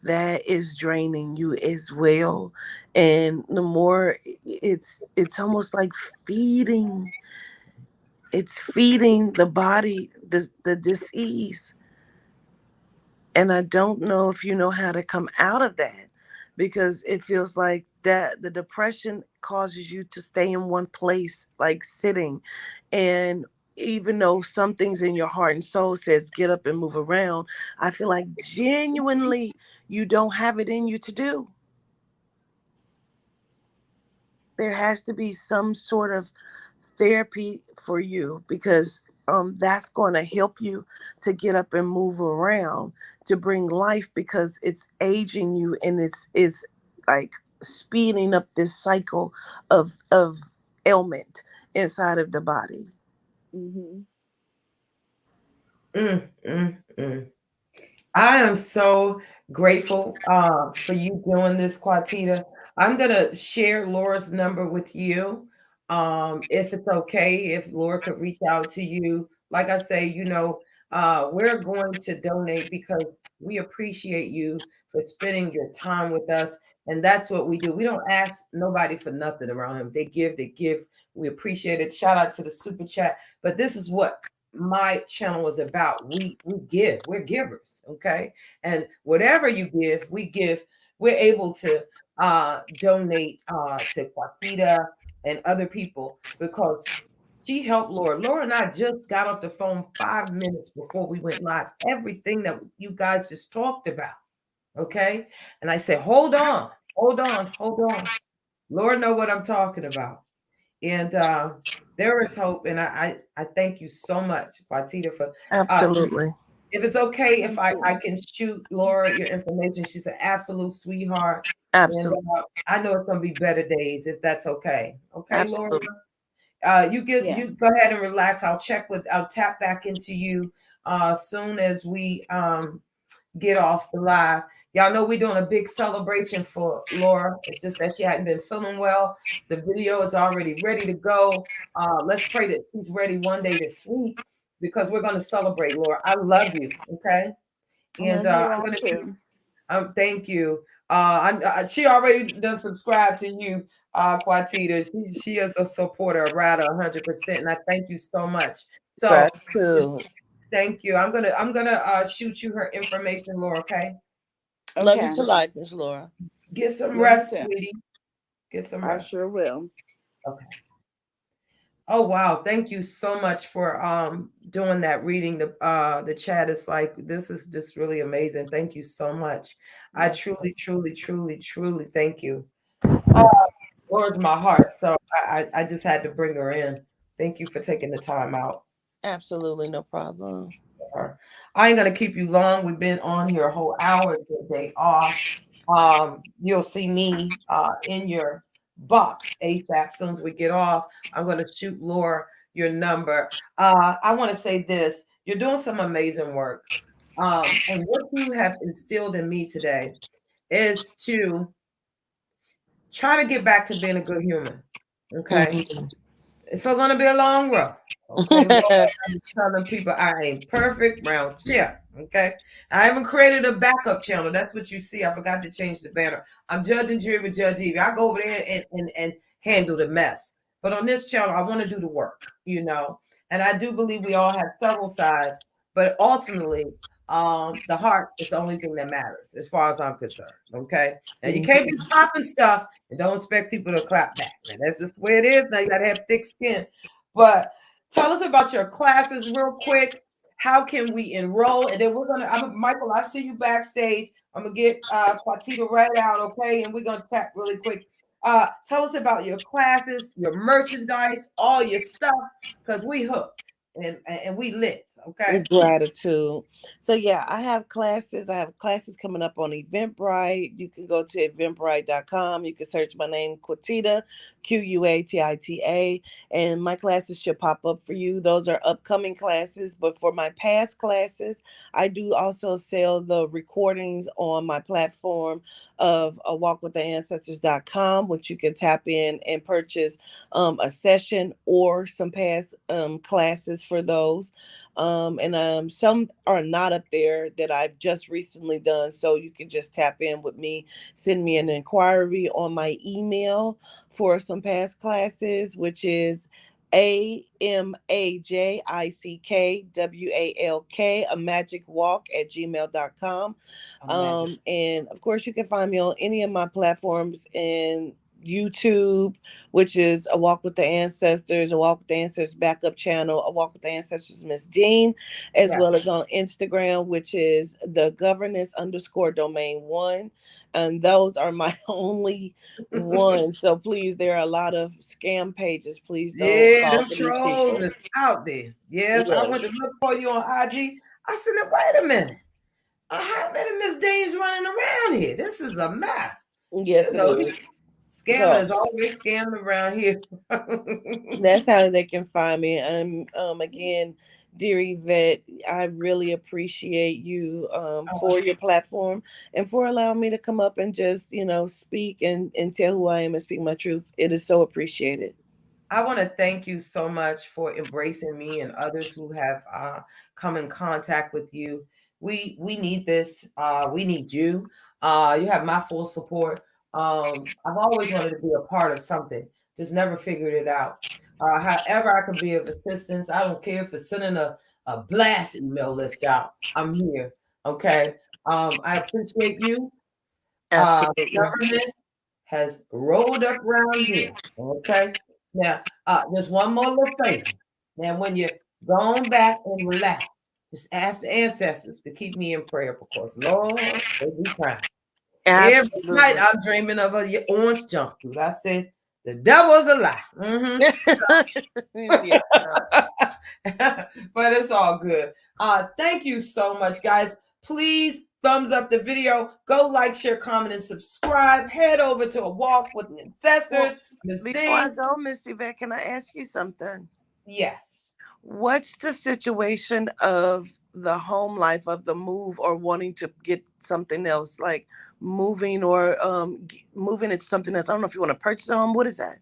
that is draining you as well. And the more it's almost like feeding, it's feeding the body the disease. And I don't know if you know how to come out of that, because it feels like that the depression causes you to stay in one place, like sitting. And even though some things in your heart and soul says get up and move around, I feel like genuinely you don't have it in you to do. There has to be some sort of therapy for you, because that's going to help you to get up and move around, to bring life, because it's aging you, and it's like speeding up this cycle of ailment inside of the body. Hmm. Mm, mm, mm. I am so grateful for you doing this, Quatita. I'm going to share Laura's number with you. If it's okay, if Laura could reach out to you. Like I say, we're going to donate because we appreciate you for spending your time with us. And that's what we do. We don't ask nobody for nothing around him. They give, they give. We appreciate it. Shout out to the super chat. But this is what my channel is about. We give. We're givers, okay? And whatever you give, we give. We're able to donate to Quakita and other people because she helped Laura. Laura and I just got off the phone 5 minutes before we went live. Everything that you guys just talked about, okay? And I said, hold on, hold on, hold on. Laura know what I'm talking about. And there is hope. And I thank you so much, Quatita, for uh, Absolutely. if it's okay, if Thank I you. can shoot Laura your information. She's an absolute sweetheart. And Absolutely. I know it's gonna be better days if that's okay. Okay, Laura. Absolutely. You Yes. go ahead and relax. I'll tap back into you soon as we get off the live. Y'all know we're doing a big celebration for Laura. It's just that she hadn't been feeling well. The video is already ready to go. Let's pray that she's ready one day this week because we're going to celebrate Laura. I love you. Okay. I And love you I'm all going to too. thank you. She already done subscribe to you, Quatita. She is a supporter of Rada 100%. And I thank you so much. So Gratitude. thank you. I'm gonna shoot you her information, Laura. Okay. Love you Okay. to life, Miss Laura. Get some Love you rest, too. sweetie. Get some I rest. sure will. Okay. Oh wow, thank you so much for doing that reading the chat. Is like this is just really amazing. Thank you so much. I Yes. truly thank you. Oh, Lord's my heart. So I just had to bring her in. Thank you for taking the time out. Absolutely no problem. Her. I ain't gonna keep you long. We've been on here a whole hour. It's your day off. You'll see me in your box ASAP. As soon as we get off, I'm gonna shoot Laura your number. I want to say this: you're doing some amazing work, and what you have instilled in me today is to try to get back to being a good human. Okay, Mhm. it's still gonna be a long road. Okay, Lord, I'm telling people I ain't perfect round here. Okay, I haven't created a backup channel. That's what you see. I forgot to change the banner. I'm judging jury with Judge Evie. I go over there and handle the mess. But on this channel, I want to do the work. And I do believe we all have several sides, but ultimately, the heart is the only thing that matters, as far as I'm concerned. Okay, now you can't be popping stuff and don't expect people to clap back. Now that's just the way it is. Now you got to have thick skin. But tell us about your classes real quick. How can we enroll? And then Michael, I see you backstage. I'm gonna get Quatita right out, okay? And we're gonna chat really quick. Tell us about your classes, your merchandise, all your stuff, because we hooked and we lit, Okay. Gratitude. So yeah, I have classes. I have classes coming up on Eventbrite. You can go to eventbrite.com. You can search my name, Quatita, Quatita, and my classes should pop up for you. Those are upcoming classes. But for my past classes, I do also sell the recordings on my platform of walkwithancestors.com, which you can tap in and purchase a session or some past classes for those. And some are not up there that I've just recently done. So you can just tap in with me, send me an inquiry on my email for some past classes, which is AMAJICKWALK, a magic walk at gmail.com. Imagine. And of course, you can find me on any of my platforms in YouTube, which is A Walk with the Ancestors, A Walk with the Ancestors backup channel, A Walk with the Ancestors Miss Dean, as Yeah. well as on Instagram, which is the governance underscore domain one. And those are my only ones. So please, there are a lot of scam pages. Please don't Yeah, fall them for these trolls people. is out there. Yes, I went to Yes. look for you on IG. I said, "Now, wait a minute. How many Miss Dean's running around here? This is a mess." Yes, it is. Scamming So is always scamming around here. that's how they can find me. And again, dear Yvette, I really appreciate you for your platform and for allowing me to come up and just, speak and tell who I am and speak my truth. It is so appreciated. I want to thank you so much for embracing me and others who have come in contact with you. We need this. We need you. You have my full support. I've always wanted to be a part of something, just never figured it out. However, I can be of assistance. I don't care if it's sending a blast email list out. I'm here. Okay. I appreciate you. Absolutely. Government has rolled up around here. Okay. Now, there's one more little favor. Now, when you're going back and relax, just ask the ancestors to keep me in prayer because, Lord, they be crying. Every night Absolutely. I'm dreaming of a orange jumpsuit. I said, the devil's a lie. Yeah. But it's all good. Thank you so much, guys. Please thumbs up the video. Go like, share, comment, and subscribe. Head over to A Walk with the Well, Ancestors. Miss before I Dean. go, Miss Yvette, can I ask you something? Yes. What's the situation of the home life of the move or wanting to get something else, like moving or moving into something else? I don't know if you want to purchase a home. What is that?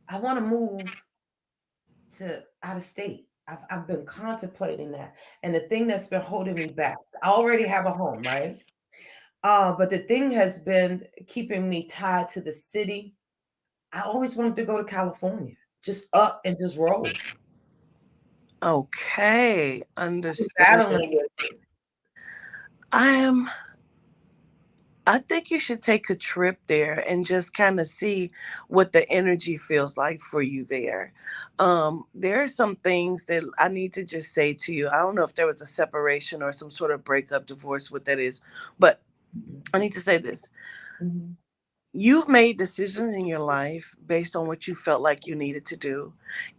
I want to move to out of state. I've been contemplating that. And the thing that's been holding me back, I already have a home, right? But the thing has been keeping me tied to the city. I always wanted to go to California, just up and just roll. Okay, I'm understood. battling with it. I am. I think you should take a trip there and just kind of see what the energy feels like for you there. There are some things that I need to just say to you. I don't know if there was a separation or some sort of breakup, divorce, what that is, but I need to say this. Mhm. You've made decisions in your life based on what you felt like you needed to do,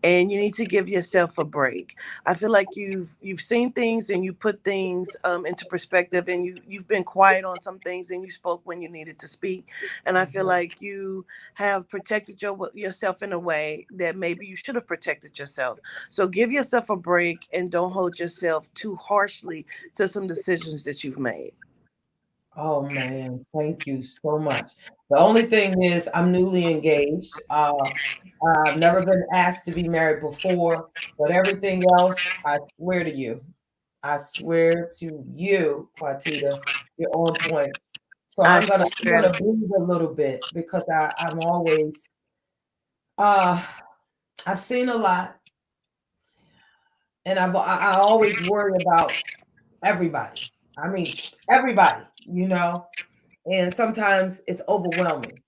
and you need to give yourself a break. I feel like you've seen things and you put things into perspective, and you've been quiet on some things and you spoke when you needed to speak. And I feel Mhm. like you have protected yourself in a way that maybe you should have protected yourself. So give yourself a break and don't hold yourself too harshly to some decisions that you've made. Oh man, thank you so much. The only thing is, I'm newly engaged. I've never been asked to be married before, but everything else, I swear to you, I swear to you, Quatita, you're on point. So I I'm gonna appreciate I'm gonna gratitude. breathe a little bit because I'm always uh I've seen a lot, and I always worry about everybody. I mean everybody, and sometimes it's overwhelming.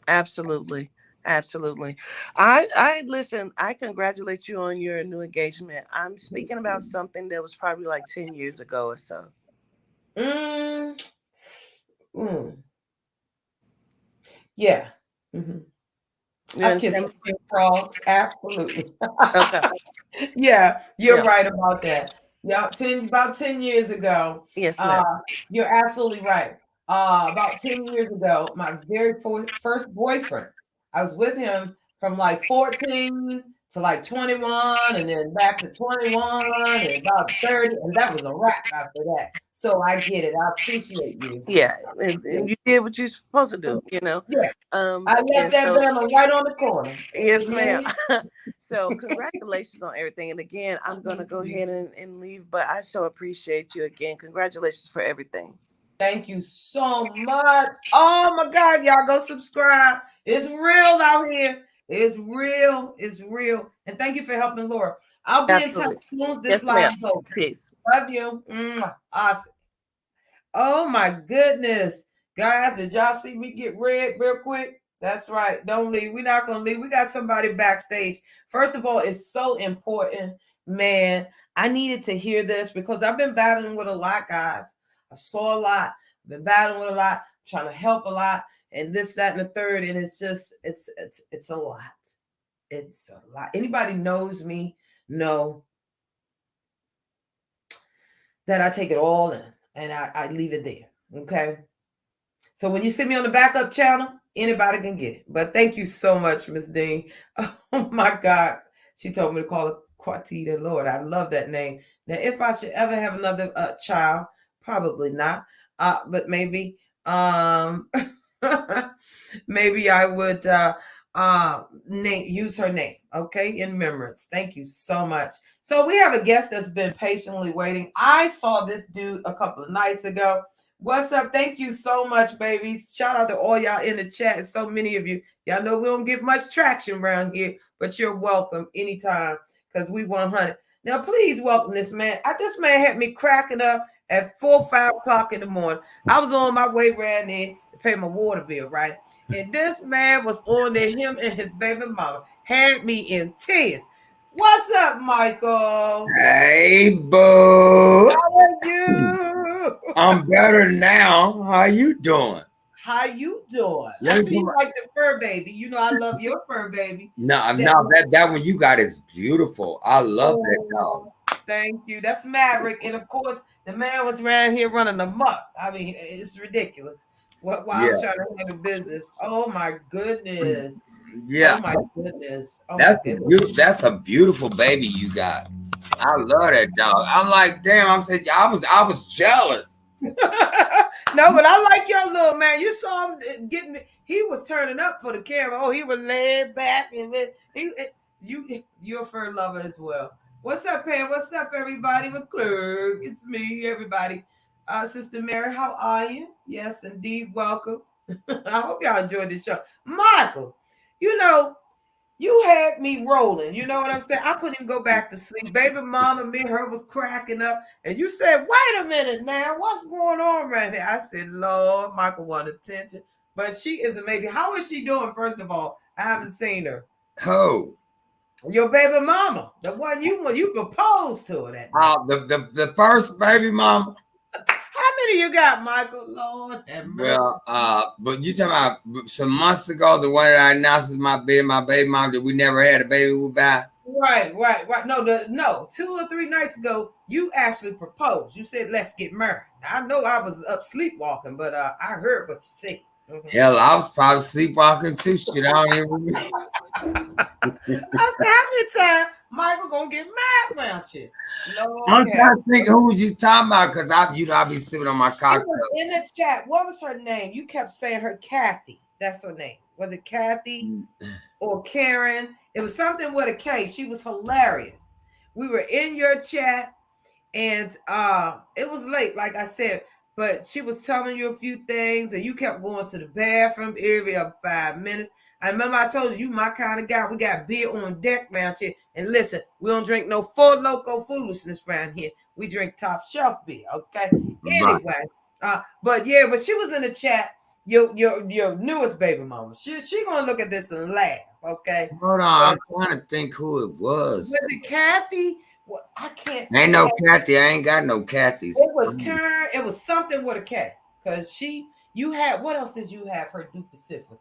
Absolutely. Absolutely. I listen, I congratulate you on your new engagement. I'm speaking about something that was probably like 10 years ago or so. Mm, mm, yeah. Mhm. You I've kissed understand? a few frogs. Absolutely. Okay. Yeah, you're Yeah. right about that. Yeah, about 10 years ago. Yes, Uh, ma'am. you're absolutely right. About 10 years ago, my very first boyfriend, I was with him from like 14 to like 21, and then back to 21 and about 30, and that was a wrap after that. So I get it. I appreciate you. Yeah, Yeah. and you did what you're supposed to do, you know. Yeah, I left And that so Bama right on the corner. yes, ma'am. Mhm. So congratulations on everything. And again, I'm gonna go ahead and leave, but I so appreciate you again. Congratulations for everything. Thank you so much. Oh my God, y'all go subscribe. It's real out here. It's real. It's real. And thank you for helping Laura. I'll be in touch Absolutely. as soon as this Yes, ma'am. live is over. Peace. Love you. Mwah. Awesome. Oh my goodness. Guys, did y'all see me get red real quick? That's right. Don't leave. We're not going to leave. We got somebody backstage. First of all, it's so important, man. I needed to hear this because I've been battling with a lot, guys. I saw a lot. I've been battling with a lot, trying to help a lot, and this, that, and the third. And it's just, it's a lot. It's a lot. Anybody knows me know that I take it all in and I leave it there. Okay. So when you see me on the backup channel, anybody can get it. But thank you so much, Miss Dean. Oh my God. She told me to call her Quatita. Lord, I love that name. Now, if I should ever have another child, probably not. But maybe maybe I would use her name, okay, in remembrance. Thank you so much. So we have a guest that's been patiently waiting. I saw this dude a couple of nights ago. What's up? Thank you so much, babies. Shout out to all y'all in the chat. So many of you. Y'all know we don't get much traction around here, but you're welcome anytime because we 100. Now, please welcome this man. This man had me cracking up at 4, 5 o'clock in the morning. I was on my way around there to pay my water bill, right? And this man was on there, him and his baby mama had me in tears. What's up, Michael? Hey, boo. How are you? I'm better now. How you doing? How you doing? Let I me see you put like the fur baby. You know I love your fur baby. No, that one you got is beautiful. I love that dog. Thank you. That's Maverick. And of course, the man was around here running amok. I mean, it's ridiculous. While I'm trying to handle business. Oh my goodness. Yeah. Oh my goodness. Oh That's a beautiful baby you got. I love that dog. I'm like, damn, I was jealous. No, but I like your little man. You saw him getting. He was turning up for the camera. Oh, he was laid back, and then you're a fur lover as well. What's up, Pam? What's up, everybody? McClurg, it's me, everybody. Sister Mary, how are you? Yes, indeed, welcome. I hope y'all enjoyed this show, Michael. You know, you had me rolling. You know what I'm saying? I couldn't even go back to sleep. Baby mama, me and her was cracking up. And you said, wait a minute now. What's going on right here? I said, Lord, Michael wanted attention. But she is amazing. How is she doing, first of all? I haven't seen her. Who? Your baby mama. The one you proposed to her that day. The first baby mama. How many you got, Michael? Lord have mercy. Well, but you talking about some months ago, the one that I announced as my baby mom that we never had a baby with by. Right. No, 2 or 3 nights ago, you actually proposed. You said, let's get married. I know I was up sleepwalking, but I heard what you said. Mm-hmm. Hell, I was probably sleepwalking too. Shit, I don't even remember. I said, how many times Michael gonna get mad around you? No, I'm trying to think who was you talking about because I be sipping on my cocktail. In the chat, what was her name? You kept saying her Kathy. That's her name. Was it Kathy or Karen? It was something with a K. She was hilarious. We were in your chat, and it was late, like I said, but she was telling you a few things, and you kept going to the bathroom every 5 minutes. I remember I told you my kind of guy. We got beer on deck around here. And listen, we don't drink no Four Loko foolishness around here. We drink top shelf beer, okay? Anyway, but she was in the chat. Your newest baby mama. She gonna look at this and laugh, okay? Hold on, I'm trying to think who it was. Was it Kathy? Well, I can't. Ain't no Kathy. I ain't got no Kathys. It was Karen. It was something with a K. Because you had, what else did you have her do specifically?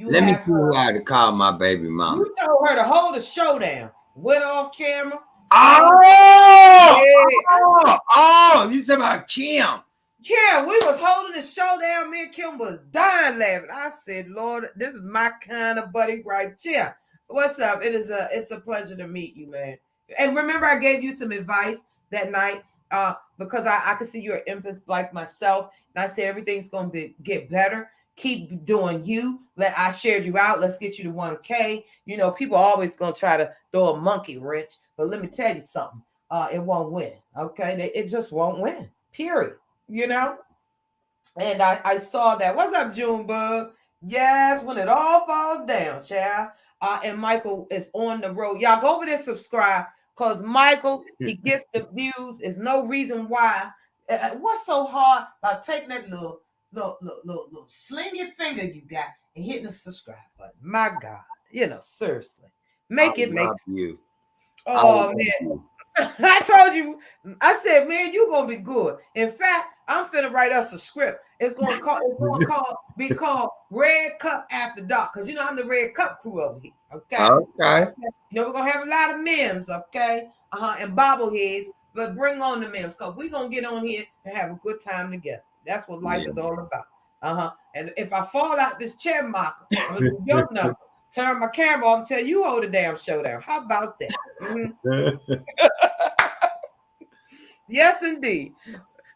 Let me see who I had to call my baby mama. You told her to hold the show down. Went off camera. Oh, Yeah. You talking about Kim? Yeah, we was holding the show down. Me and Kim was dying laughing. I said, Lord, this is my kind of buddy right here. What's up? It's a pleasure to meet you, man. And remember, I gave you some advice that night because I could see you're an empath like myself. And I said everything's gonna get better. Keep doing you. I shared you out. Let's get you to 1K. You know, people are always gonna try to throw a monkey wrench, but let me tell you something. It won't win. Okay, it just won't win. Period. You know, and I saw that. What's up, Junebug? Yes, when it all falls down, child. And Michael is on the road. Y'all go over there, subscribe, because Michael, he gets the views. There's no reason why. What's so hard about taking that little slingy finger you got and hitting the subscribe button? My God, you know, seriously, make you. Oh man. I told you, I said, man, you're gonna be good. In fact, I'm finna write us a script. It's gonna be called Red Cup After Dark. Because you know I'm the Red Cup crew over here. Okay. You know, we're gonna have a lot of memes, okay? And bobbleheads, but bring on the memes because we're gonna get on here and have a good time together. That's what life is all about. And if I fall out this chair, Michael, your number. Turn my camera off and tell you hold the damn show down. How about that? Mm-hmm. Yes, indeed.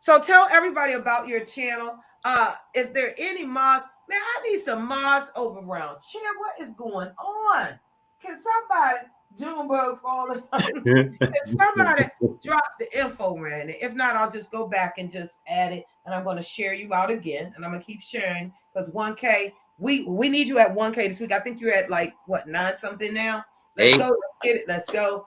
So tell everybody about your channel. If there are any mods, man, I need some mods over around. Share what is going on. Can somebody, Junebug falling? Can somebody drop the info, man? If not, I'll just go back and just add it. And I'm going to share you out again. And I'm going to keep sharing because 1K. We need you at 1K this week. I think you're at like what 9 something now. Let's go. Let's get it. Let's go.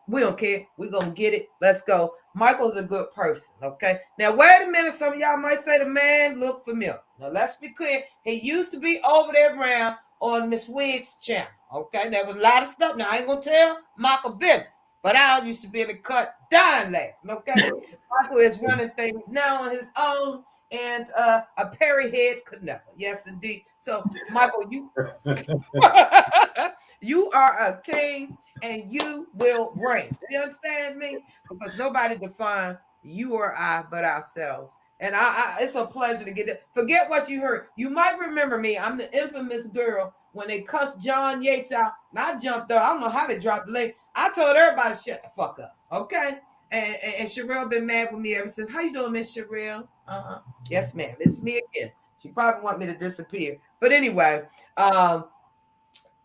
We don't care. We're gonna get it. Let's go. Michael's a good person. Okay. Now wait a minute. Some of y'all might say the man look familiar. Now let's be clear. He used to be over there around on Miss Wiggs' channel. Okay. There was a lot of stuff. Now I ain't gonna tell Michael business, but I used to be in the cut dying laughing. Okay. Michael is running things now on his own. And a Perry head could never. Yes, indeed. So, Michael, you are a king and you will reign. You understand me? Because nobody defines you or I but ourselves. And it's a pleasure to get it. Forget what you heard. You might remember me. I'm the infamous girl when they cussed John Yates out. And I jumped up. I don't know how they dropped the link. I told everybody to shut the fuck up. Okay? And Sherelle been mad with me ever since. How you doing, Miss Sherelle? Yes, ma'am. It's me again. She probably want me to disappear. But anyway,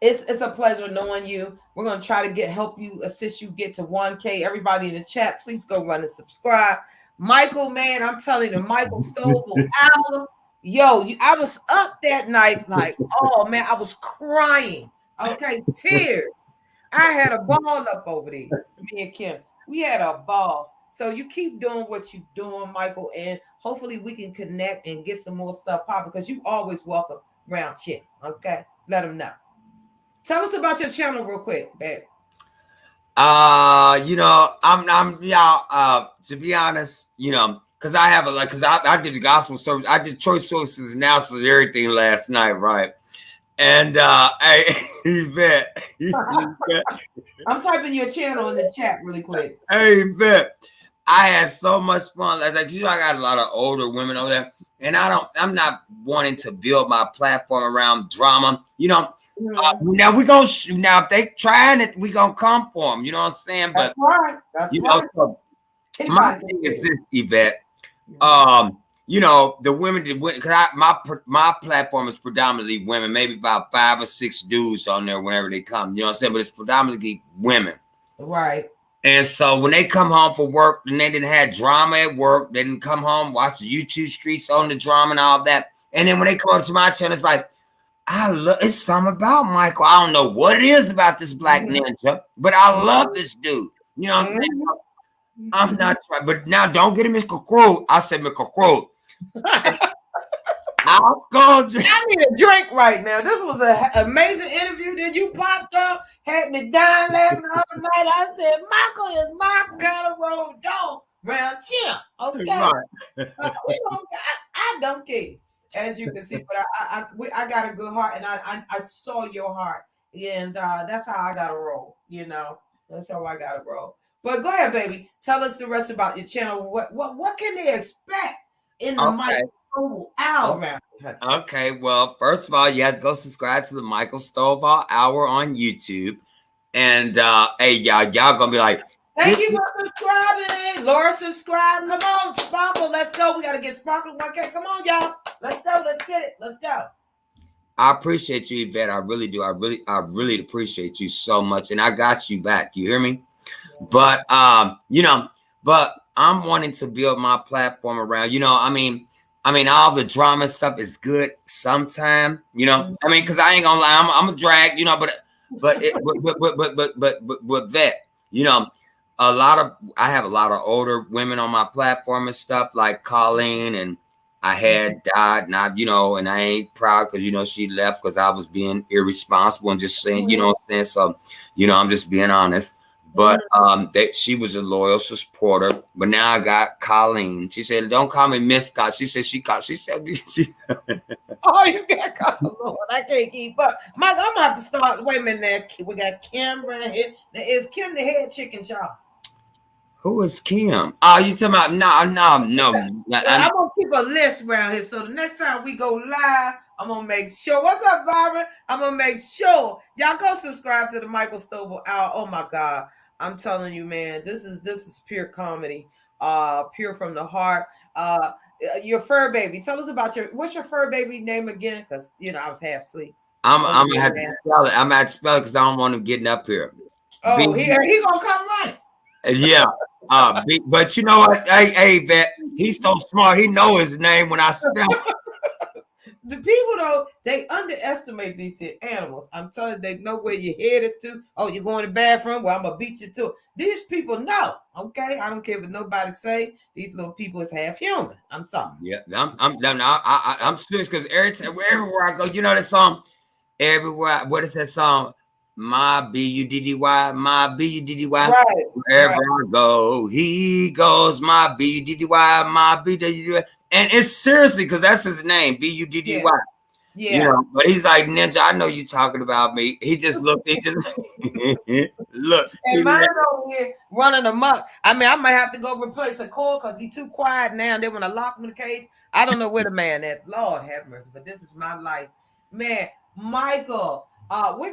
it's a pleasure knowing you. We're gonna try to help you, assist you get to 1K. Everybody in the chat, please go run and subscribe. Michael, man, I'm telling you, Michael Stover, Allen. Yo, I was up that night, like, oh man, I was crying. Okay, tears. I had a ball up over there. Me and Kim. We had a ball. So you keep doing what you're doing, Michael, and hopefully we can connect and get some more stuff popping because you always welcome round chick. Okay, let them know. Tell us about your channel real quick, babe. You know, I'm y'all. To be honest, you know, because I have I did the gospel service. I did choice sources announcers and everything last night, right? And hey, bet. I'm typing your channel in the chat really quick. Hey, bet. I had so much fun. Like, you know, I got a lot of older women over there, and I'm not wanting to build my platform around drama. You know, now we gonna now if they trying it, we gonna come for them. You know what I'm saying? But That's you right. know, so my thing is this, Yvette. You know, the women that went because my platform is predominantly women, maybe about 5 or 6 dudes on there whenever they come. You know what I'm saying? But it's predominantly women. Right. And so when they come home from work and they didn't have drama at work, they didn't come home, watch the YouTube streets on the drama and all that. And then when they come up to my channel, it's like, it's something about Michael. I don't know what it is about this black ninja, but I love this dude. You know what I'm saying? I'm not trying, but now don't get him Mr. Crow. I said Mr. Crow. I need a drink right now. This was an amazing interview. Then you popped up, had me dying laughing the other night. I said, Michael is my kind of road dog round here. Okay. Right. I don't care. as you can see. But I got a good heart, and I saw your heart, and that's how I got to roll. You know, that's how I got to roll. But go ahead, baby. Tell us the rest about your channel. What can they expect in the Okay. Michael Hour round? Okay. Well, first of all, you have to go subscribe to the Michael Stovall Hour on YouTube. And hey, y'all gonna be like, thank you for subscribing. Laura, subscribe. Come on, Sparkle. Let's go. We gotta get Sparkle 1K. Come on, y'all. Let's go. Let's get it. Let's go. I appreciate you, Yvette. I really do. I really appreciate you so much. And I got you back. You hear me? But but I'm wanting to build my platform around, I mean, all the drama stuff is good sometime, I mean, because I ain't gonna lie, I'm a drag, but that, I have a lot of older women on my platform and stuff like Colleen, and I had died, and and I ain't proud because she left because I was being irresponsible and just saying, what I'm saying. So, I'm just being honest. But she was a loyal supporter. But now I got Colleen. She said, "Don't call me Miss Scott." She said, "Oh, you got called Lord. I can't keep up." Mike, I'm gonna have to start. Wait a minute. We got Kim right here. Is Kim the head chicken chop? Who is Kim? Oh, you talking about no. I'm gonna keep a list around here. So the next time we go live, I'm gonna make sure. What's up, Byron? I'm gonna make sure y'all go subscribe to the Michael Stovall Hour. Oh my God. I'm telling you, man, this is pure comedy, pure from the heart. Your fur baby. Tell us about what's your fur baby name again? Because I was half asleep. I'm gonna have to spell it. I'm gonna have to spell it because I don't want him getting up here. Oh, he gonna come running. Yeah. But you know what? Hey, Vet, he's so smart. He know his name when I spell it. The people, though, they underestimate these animals. I'm telling you, they know where you're headed to. Oh, you're going to the bathroom? Well, I'm going to beat you to it. These people know, okay? I don't care what nobody say. These little people is half human. I'm sorry. Yeah, I'm serious because everywhere I go, that song, everywhere, what is that song? My B-U-D-D-Y, my B-U-D-D-Y. Right. Wherever I go, he goes, my B-U-D-D-Y, my B-U-D-D-Y. And it's seriously because that's his name, B-U-D-D-Y. Yeah. But he's like, Ninja, I know you talking about me. He just looked, look. And mine over here running amok. I mean, I might have to go replace a cord because he's too quiet now. And then when I lock him in the cage, I don't know where the man at. Lord have mercy. But this is my life. Man, Michael, we're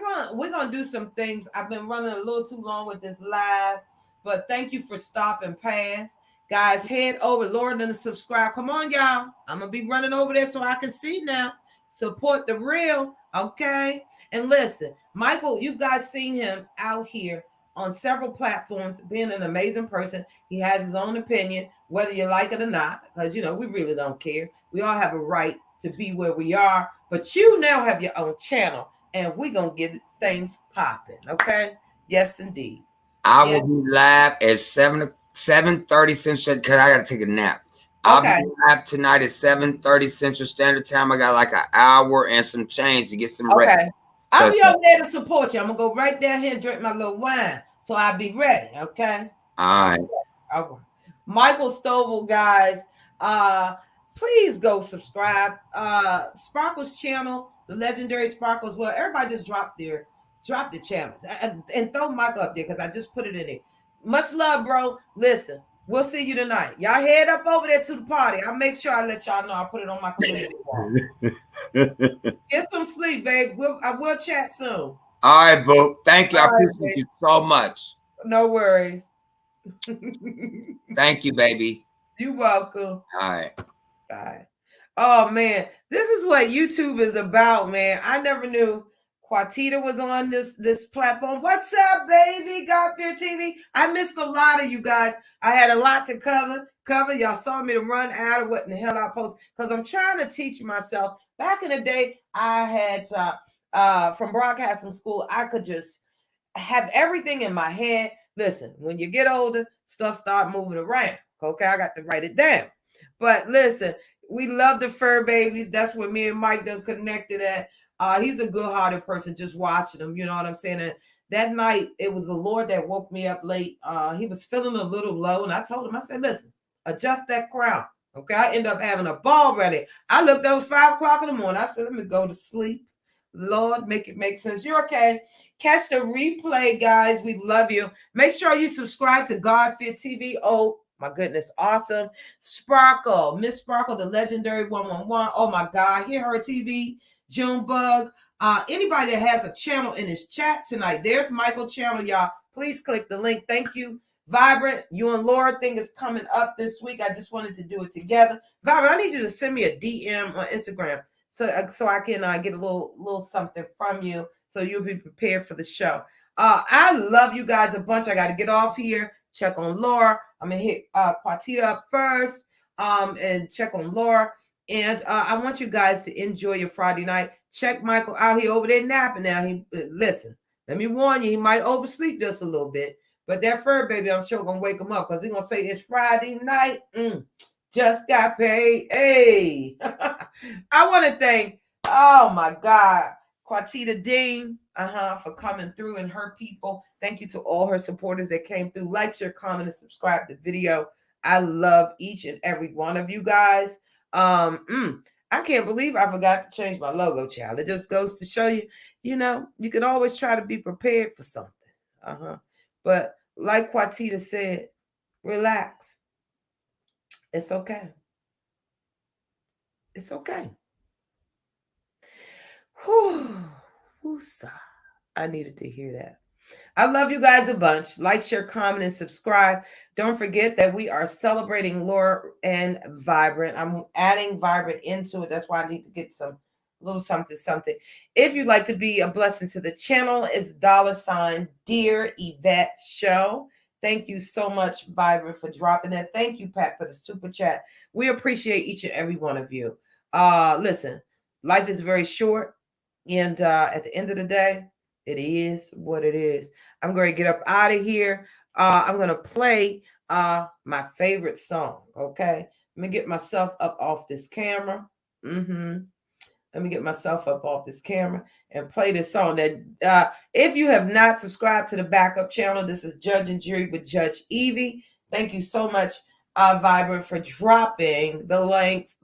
gonna do some things. I've been running a little too long with this live, but thank you for stopping past. Guys, head over, Lord, and subscribe. Come on, y'all. I'm going to be running over there so I can see now. Support the real, okay? And listen, Michael, you guys seen him out here on several platforms, being an amazing person. He has his own opinion, whether you like it or not, because, we really don't care. We all have a right to be where we are, but you now have your own channel, and we're going to get things popping, okay? Yes, indeed. I will be live at 7:30 Central because I gotta take a nap. I'll be live tonight at 7:30 Central Standard Time. I got like an hour and some change to get some rest. I'll be over there to support you. I'm gonna go right down here and drink my little wine, so I'll be ready. Okay. All right. Michael Stovall, guys. Please go subscribe. Sparkle's channel, the legendary Sparkles. Well, everybody just drop the channels and throw Michael up there because I just put it in there. Much love, bro. Listen, we'll see you tonight. Y'all head up over there to the party. I'll make sure I let y'all know. I put it on my community wall. Get some sleep, babe. I will chat soon. All right, boo. Thank you. I appreciate you so much. No worries. Thank you, baby. You're welcome. All right. Bye. Oh, man. This is what YouTube is about, man. I never knew Quatita was on this platform. What's up, baby? God Fear TV. I missed a lot of you guys. I had a lot to cover. Y'all saw me to run out of what in the hell I post because I'm trying to teach myself. Back in the day, I had from broadcasting school, I could just have everything in my head. Listen, when you get older, stuff start moving around. Okay, I got to write it down. But listen, we love the fur babies. That's where me and Mike done connected at. He's a good-hearted person, just watching him. You know what I'm saying? And that night, it was the Lord that woke me up late. He was feeling a little low, and I told him, I said, listen, adjust that crown. Okay, I end up having a ball ready. I looked up 5 o'clock in the morning. I said, let me go to sleep. Lord, make it make sense. You're okay. Catch the replay, guys. We love you. Make sure you subscribe to God Fear TV. Oh, my goodness, awesome. Sparkle, Miss Sparkle, the legendary 111. Oh, my God. Hear her TV. Junebug. Anybody that has a channel in his chat tonight, there's Michael's channel, y'all. Please click the link. Thank you. Vibrant, you and Laura thing is coming up this week. I just wanted to do it together. Vibrant, I need you to send me a DM on Instagram so I can get a little something from you so you'll be prepared for the show. I love you guys a bunch. I got to get off here. Check on Laura. I'm going to hit Quatita up first and check on Laura. And I want you guys to enjoy your Friday night. Check Michael out. He over there napping now. Listen, let me warn you, he might oversleep just a little bit. But that fur baby, I'm sure, going to wake him up because he's going to say it's Friday night. Just got paid. Hey. I want to thank, oh, my God, Quatita Dean for coming through and her people. Thank you to all her supporters that came through. Like, share, comment, and subscribe to the video. I love each and every one of you guys. I can't believe I forgot to change my logo, child. It just goes to show you, you can always try to be prepared for something. But like Quatita said, relax. It's okay. It's okay. Whew. Woosah. I needed to hear that. I love you guys a bunch. Like, share, comment, and subscribe. Don't forget that we are celebrating Laura and Vibrant. I'm adding Vibrant into it. That's why I need to get some little something. If you'd like to be a blessing to the channel, it's $ Dear Yvette Show. Thank you so much, Vibrant, for dropping that. Thank you, Pat, for the super chat. We appreciate each and every one of you. Listen, life is very short. And at the end of the day, it is what it is. I'm going to get up out of here. I'm going to play my favorite song, okay? Let me get myself up off this camera. Let me get myself up off this camera and play this song. That if you have not subscribed to the backup channel, this is Judge and Jury with Judge Evie. Thank you so much, Vibrant, for dropping the links.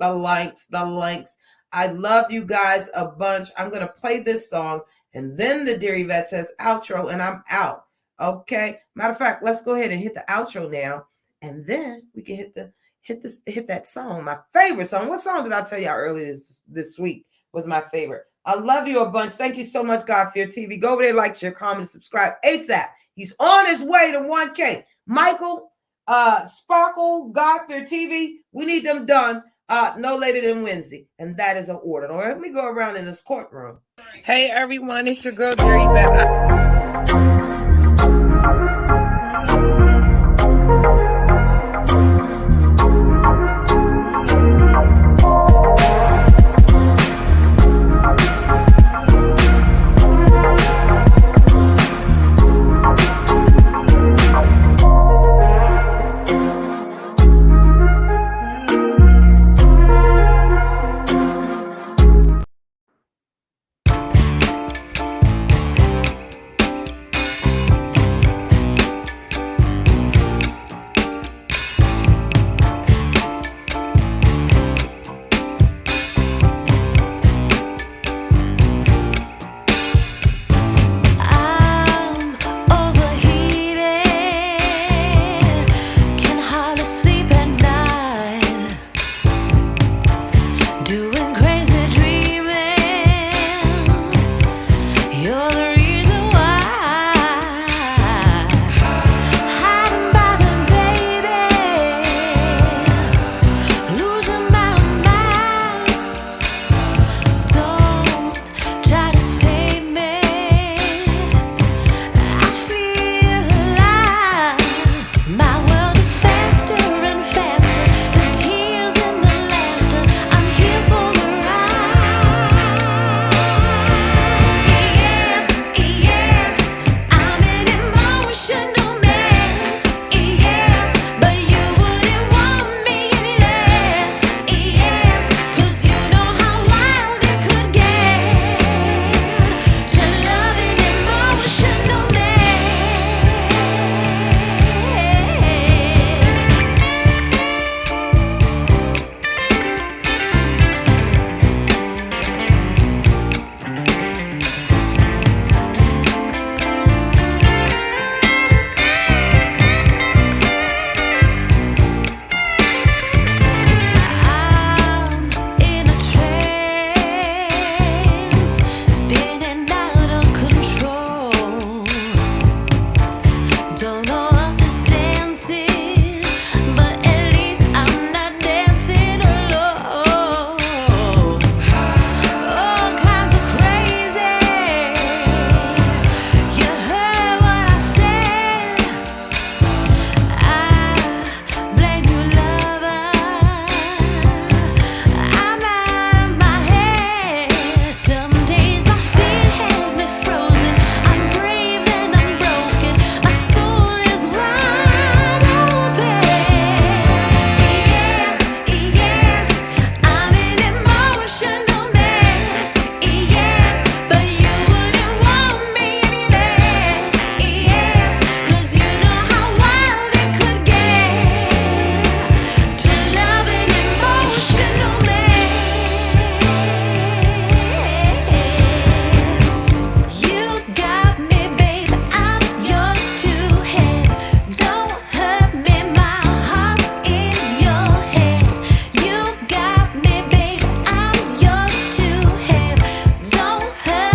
I love you guys a bunch. I'm going to play this song, and then the Dear Yvette Says outro, and I'm out. Okay? Matter of fact, let's go ahead and hit the outro now, and then we can hit that song, my favorite song. What song did I tell y'all earlier this week was my favorite? I love you a bunch. Thank you so much, God Fear TV. Go over there, like, share, comment, subscribe ASAP. He's on his way to 1K. Michael, Sparkle, God Fear TV, we need them done no later than Wednesday. And that is an order. All right, let me go around in this courtroom. Hey, everyone. It's your girl, Jerry Yvette.